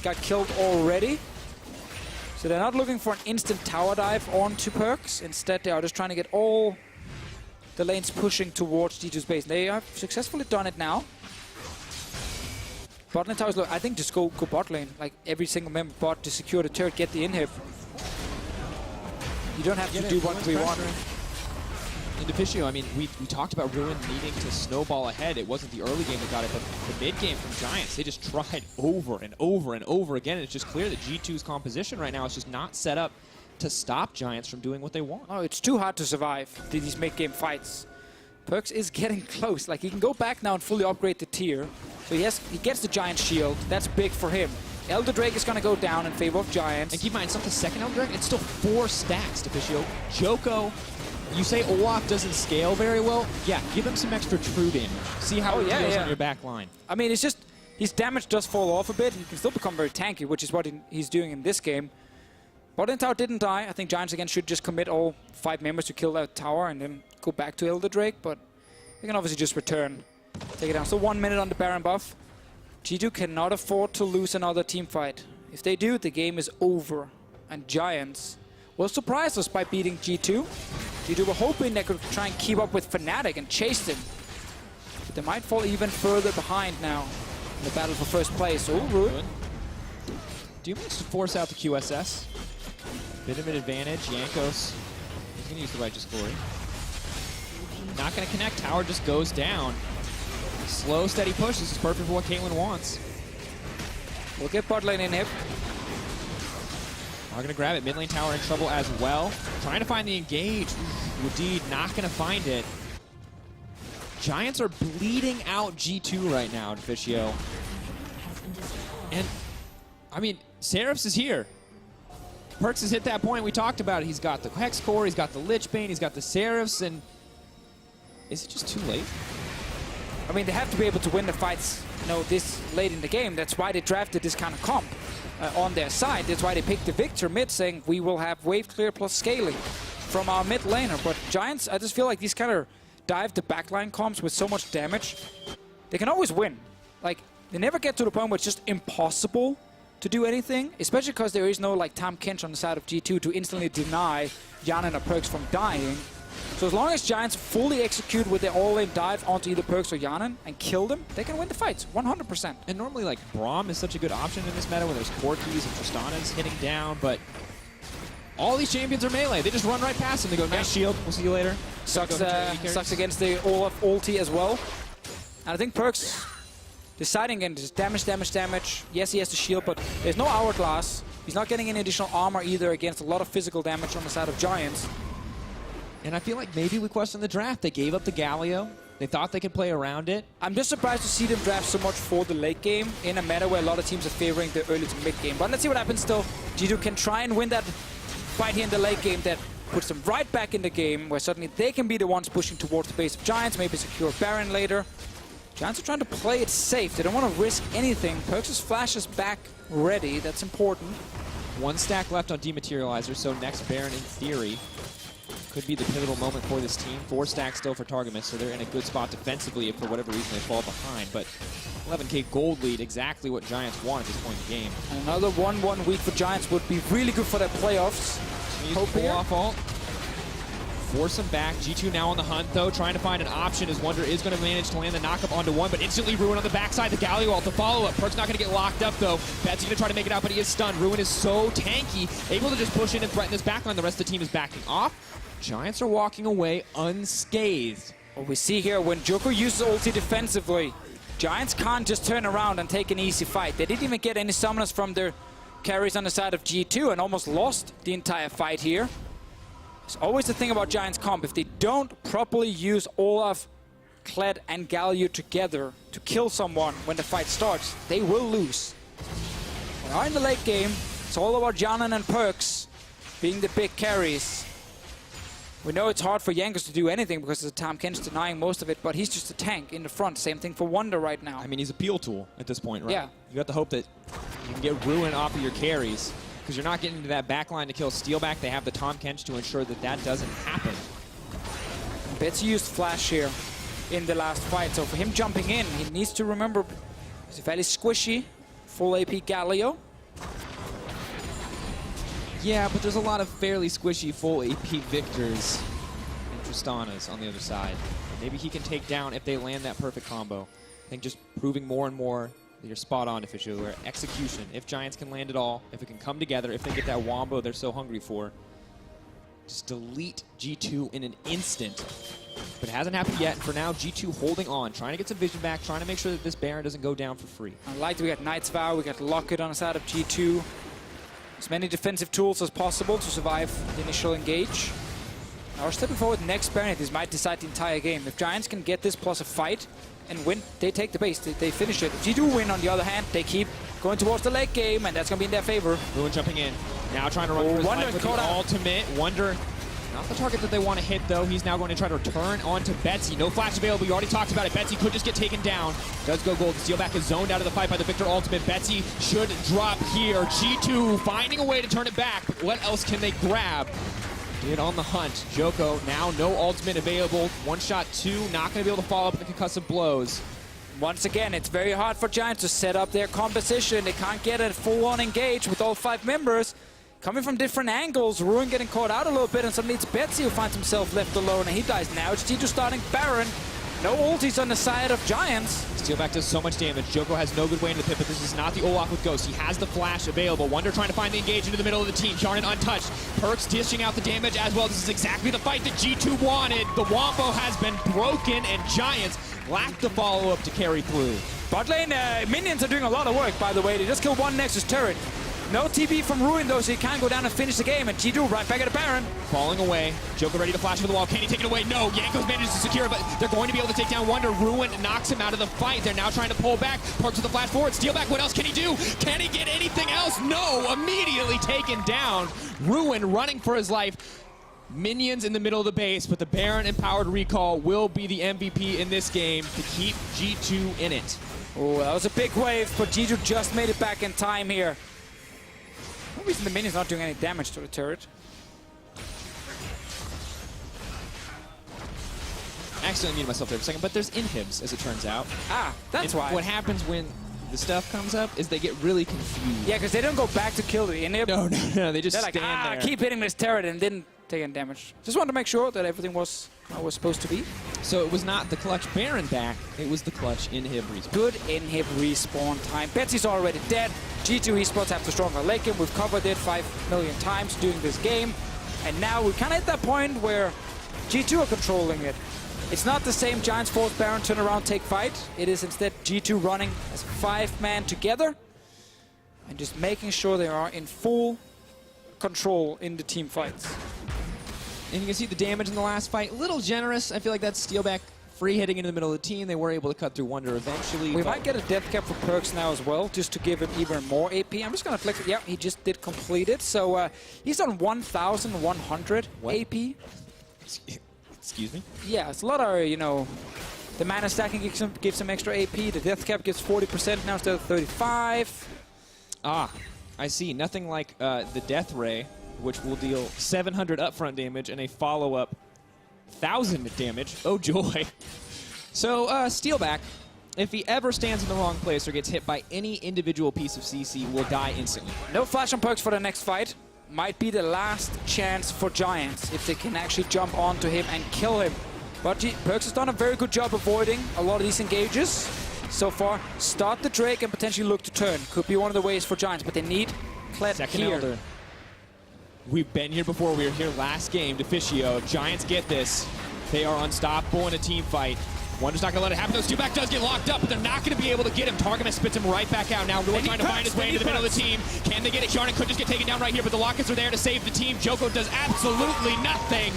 S1: got killed already. So they're not looking for an instant tower dive onto Perkz. Instead, they are just trying to get all the lanes pushing towards G2's base. They have successfully done it now. Bot lane towers, look, I think just go bot lane. Like every single member bot to secure the turret, get the inhib. You don't have to do what we want.
S2: In Deficio, I mean, we talked about Ruin needing to snowball ahead. It wasn't the early game that got it, but the mid game from Giants, they just tried over and over and over again. And it's just clear that G2's composition right now is just not set up to stop Giants from doing what they want.
S1: Oh, it's too hard to survive these mid-game fights. Perkz is getting close. Like, he can go back now and fully upgrade the tier. So he gets the Giant Shield. That's big for him. Elder Drake is going to go down in favor of Giants.
S2: And keep in mind, it's not the second Elder Drake. It's still 4 stacks, Deficio. Joko, you say Olaf doesn't scale very well. Yeah, give him some extra true damage. See how it deals on your back line.
S1: I mean, it's just, his damage does fall off a bit. He can still become very tanky, which is what he's doing in this game. Bottom tower didn't die. I think Giants again should just commit all 5 members to kill that tower and then go back to Elder Drake, but they can obviously just return. Take it down. So 1 minute on the Baron buff. G2 cannot afford to lose another team fight. If they do, the game is over. And Giants will surprise us by beating G2. G2 were hoping they could try and keep up with Fnatic and chase them. But they might fall even further behind now in the battle for first place. Oh, Ruin.
S2: Do you manage to force out the QSS? Bit of an advantage. Jankos, he's going to use the Righteous Glory. Not going to connect. Tower just goes down. Slow, steady push. This is perfect for what Caitlyn wants.
S1: We'll get bot lane in hip.
S2: Are going to grab it. Mid lane tower in trouble as well. Trying to find the engage. Woodid not going to find it. Giants are bleeding out G2 right now, Deficio. And, I mean, Seraphs is here. Perkz has hit that point. We talked about it. He's got the Hex Core, he's got the Lich Bane, he's got the Seraphs, and is it just too late?
S1: I mean, they have to be able to win the fights, you know, this late in the game. That's why they drafted this kind of comp on their side. That's why they picked the Viktor mid, saying we will have wave clear plus scaling from our mid laner. But Giants, I just feel like these kind of dive the backline comps with so much damage, they can always win. Like, they never get to the point where it's just impossible to do anything, especially because there is no like Tahm Kench on the side of G2 to instantly deny Yanan or Perkz from dying. So as long as Giants fully execute with their all-in dive onto either Perkz or Yanan and kill them, they can win the fights, 100%.
S2: And normally, like, Braum is such a good option in this meta when there's Corkis and Tristanas hitting down, but all these champions are melee. They just run right past them. They go, nice shield, we'll see you later.
S1: Sucks against the Olaf ulti as well. And I think Perkz deciding again, just damage. Yes, he has the shield, but there's no hourglass. He's not getting any additional armor either against a lot of physical damage on the side of Giants.
S2: And I feel like maybe we questioned the draft. They gave up the Galio. They thought they could play around it.
S1: I'm just surprised to see them draft so much for the late game in a meta where a lot of teams are favoring the early to mid game. But let's see what happens still. G2 can try and win that fight here in the late game that puts them right back in the game where suddenly they can be the ones pushing towards the base of Giants, maybe secure Baron later. Giants are trying to play it safe. They don't want to risk anything. Perkz' flash is back ready. That's important.
S2: 1 stack left on Dematerializer, so next Baron in theory could be the pivotal moment for this team. 4 stacks still for Targamas, so they're in a good spot defensively if for whatever reason they fall behind. But 11k gold lead, exactly what Giants want at this point in the game.
S1: And another 1-1 week for Giants would be really good for their playoffs.
S2: Hope pull off ult. Force him back. G2 now on the hunt, though, trying to find an option as Wunder is going to manage to land the knockup onto 1, but instantly Ruin on the backside. The Galio ult, the follow-up. Perkz not going to get locked up, though. Betsy going to try to make it out, but he is stunned. Ruin is so tanky, able to just push in and threaten this backline. The rest of the team is backing off. Giants are walking away unscathed.
S1: What we see here, when Joko uses ulti defensively, Giants can't just turn around and take an easy fight. They didn't even get any summoners from their carries on the side of G2 and almost lost the entire fight here. It's always the thing about Giants comp. If they don't properly use Olaf, Kled, and Galio together to kill someone when the fight starts, they will lose. But now in the late game, it's all about Yanan and Perkz being the big carries. We know it's hard for Jankos to do anything because the Tahm Kench denying most of it, but he's just a tank in the front. Same thing for Wunder right now.
S2: I mean, he's a peel tool at this point, right?
S1: Yeah.
S2: You got to hope that you can get Ruin off of your carries, because you're not getting to that back line to kill Steelback. They have the Tahm Kench to ensure that that doesn't happen.
S1: Betsy used Flash here in the last fight, so for him jumping in, he needs to remember he's fairly squishy, full AP Galio.
S2: Yeah, but there's a lot of fairly squishy full AP Victors and Tristanas on the other side. And maybe he can take down if they land that perfect combo. I think just proving more and more that you're spot on, Deficio, where execution, if Giants can land it all, if it can come together, if they get that wombo they're so hungry for, just delete G2 in an instant. But it hasn't happened yet. For now, G2 holding on, trying to get some vision back, trying to make sure that this Baron doesn't go down for free.
S1: I like that we got Knight's Vow, we got Locket on the side of G2. As many defensive tools as possible to survive the initial engage. Now we're stepping forward next Baron. This might decide the entire game. If Giants can get this plus a fight and win, they take the base, they finish it. If G2 win, on the other hand, they keep going towards the late game, and that's going to be in their favor.
S2: Ruin jumping in. Now trying to run through his life with the ultimate. Wunder, not the target that they want to hit, though. He's now going to try to return onto Betsy. No flash available. You already talked about it. Betsy could just get taken down. Does go gold. Steelback is zoned out of the fight by the Viktor ultimate. Betsy should drop here. G2 finding a way to turn it back. But what else can they grab? Get on the hunt. Joko now no ultimate available. 1-2, not going to be able to follow up with the concussive blows.
S1: Once again, it's very hard for Giants to set up their composition. They can't get a full-on engage with all 5 members. Coming from different angles, Ruin getting caught out a little bit, and suddenly it's Betsy who finds himself left alone, and he dies now. It's G2 starting Baron. No ultis on the side of Giants.
S2: Steelback does so much damage. Joko has no good way into the pit, but this is not the Olaf with Ghost. He has the flash available. Wunder trying to find the engage into the middle of the team. Jarnan untouched. Perkz dishing out the damage as well. This is exactly the fight that G2 wanted. The Wombo has been broken, and Giants lack the follow-up to carry through.
S1: Bot lane, minions are doing a lot of work, by the way. They just killed one Nexus turret. No TP from Ruin, though, so he can't go down and finish the game. And G2 right back at the Baron.
S2: Falling away. Joker ready to flash over the wall. Can he take it away? No. Jankos manages to secure it, but they're going to be able to take down Wonder. Ruin knocks him out of the fight. They're now trying to pull back. Perkz with the flash forward. Steal back. What else can he do? Can he get anything else? No. Immediately taken down. Ruin running for his life. Minions in the middle of the base, but the Baron empowered recall will be the MVP in this game to keep G2 in it.
S1: Oh, that was a big wave, but G2 just made it back in time here. For some reason the minion's not doing any damage to the turret.
S2: I accidentally muted myself there for a second, but there's inhibs, as it turns out.
S1: Ah, that's why.
S2: What happens when the stuff comes up is they get really confused.
S1: Yeah, because they don't go back to kill the inhib.
S2: No, they just
S1: They're like,
S2: stand there.
S1: keep hitting this turret, and didn't take any damage. Just wanted to make sure that everything was how it was supposed to be.
S2: So it was not the clutch Baron back, it was the clutch inhib respawn.
S1: Good inhib respawn time. Betsy's already dead. G2 esports have the stronger late game. We've covered it 5 million times during this game. And now we're kind of at that point where G2 are controlling it. It's not the same Giants force Baron turn around, take fight. It is instead G2 running as a 5-man together and just making sure they are in full control in the team fights.
S2: And you can see the damage in the last fight. A little generous. I feel like that's Steelback free hitting into the middle of the team. They were able to cut through Wonder eventually.
S1: We might get a death cap for Perkz now as well, just to give him even more AP. I'm just going to click it. Yeah, he just did complete it. So he's on 1,100 AP.
S2: Excuse me?
S1: Yeah, it's a lot of, you know, the mana stacking gives him extra AP. The death cap gives 40% now instead of 35.
S2: Ah, I see. Nothing like the Death Ray, which will deal 700 upfront damage and a follow-up 1,000 damage. Oh, joy. So, Steelback, if he ever stands in the wrong place or gets hit by any individual piece of CC, will die instantly.
S1: No flash on Perkz for the next fight. Might be the last chance for Giants if they can actually jump onto him and kill him. But Perkz has done a very good job avoiding a lot of these engages so far. Start the Drake and potentially look to turn. Could be one of the ways for Giants, but they need Kled
S2: Second
S1: here.
S2: Elder. We've been here before. We were here last game, Deficio. Giants get this. They are unstoppable in a team fight. Wonder's not going to let it happen. Those Steelback does get locked up, but they're not going to be able to get him. Targamas spits him right back out. Now Ruin trying to find his way into the middle of the team. Can they get it? Sharnan could just get taken down right here, but the Lockets are there to save the team. Joko does absolutely nothing.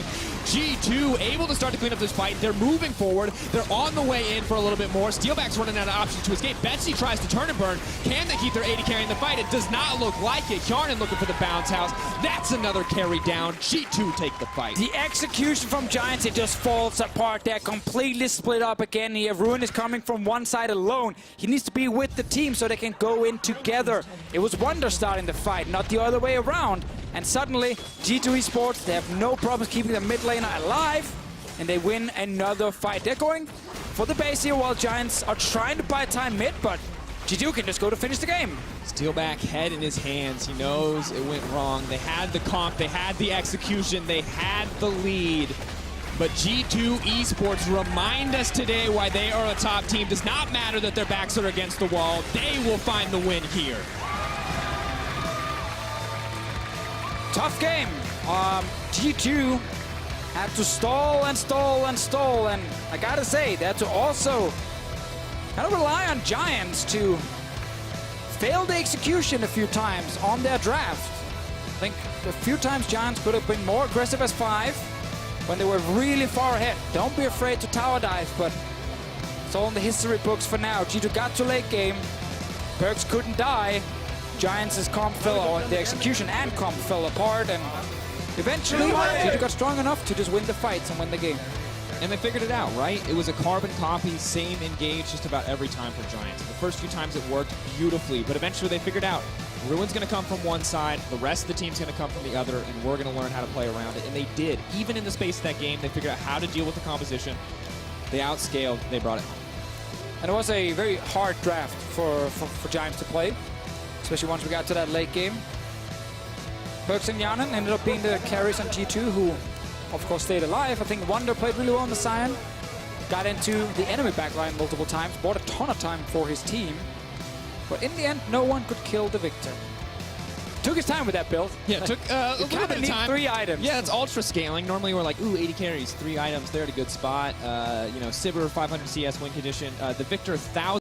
S2: G2 able to start to clean up this fight. They're moving forward. They're on the way in for a little bit more. Steelback's running out of options to escape. Betsy tries to turn and burn. Can they keep their AD carry in the fight? It does not look like it. Sharnan looking for the bounce house. That's another carry down. G2 take the fight.
S1: The execution from Giants, it just falls apart. They're completely split up again here. Ruin is coming from one side alone. He needs to be with the team so they can go in together. It was Wonder starting the fight, not the other way around. And suddenly, G2 Esports, they have no problems keeping the mid laner alive, and they win another fight. They're going for the base here while Giants are trying to buy time mid, but G2 can just go to finish the game.
S2: Steelback, head in his hands. He knows it went wrong. They had the comp, they had the execution, they had the lead. But G2 Esports remind us today why they are a top team. Does not matter that their backs are against the wall. They will find the win here.
S1: Tough game. G2 had to stall and stall and stall, and I gotta say, they had to also kind of rely on Giants to fail the execution a few times on their draft. I think a few times Giants could have been more aggressive as 5 when they were really far ahead. Don't be afraid to tower dive, but it's all in the history books for now. G2 got to late game. Perkz couldn't die. Giants' comp fell, or the execution and comp fell apart, and eventually G2 got strong enough to just win the fights and win the game.
S2: And they figured it out, right? It was a carbon copy, same engage just about every time for Giants. The first few times it worked beautifully, but eventually they figured out Ruin's going to come from one side, the rest of the team's going to come from the other, and we're going to learn how to play around it. And they did. Even in the space of that game, they figured out how to deal with the composition. They outscaled, they brought it home.
S1: And it was a very hard draft for Giants to play, especially once we got to that late game. Perkz and Sharnan ended up being the carries on G2, who of course stayed alive. I think Wonder played really well on the Sion, got into the enemy backline multiple times, bought a ton of time for his team, but in the end, no one could kill the Viktor. Took his time with that build.
S2: Yeah, it took a little bit of time.
S1: 3 items.
S2: Yeah, it's ultra scaling. Normally we're like, ooh, 80 carries, 3 items, they're at a good spot. You know, Sivir 500 CS win condition. The Viktor 1,000.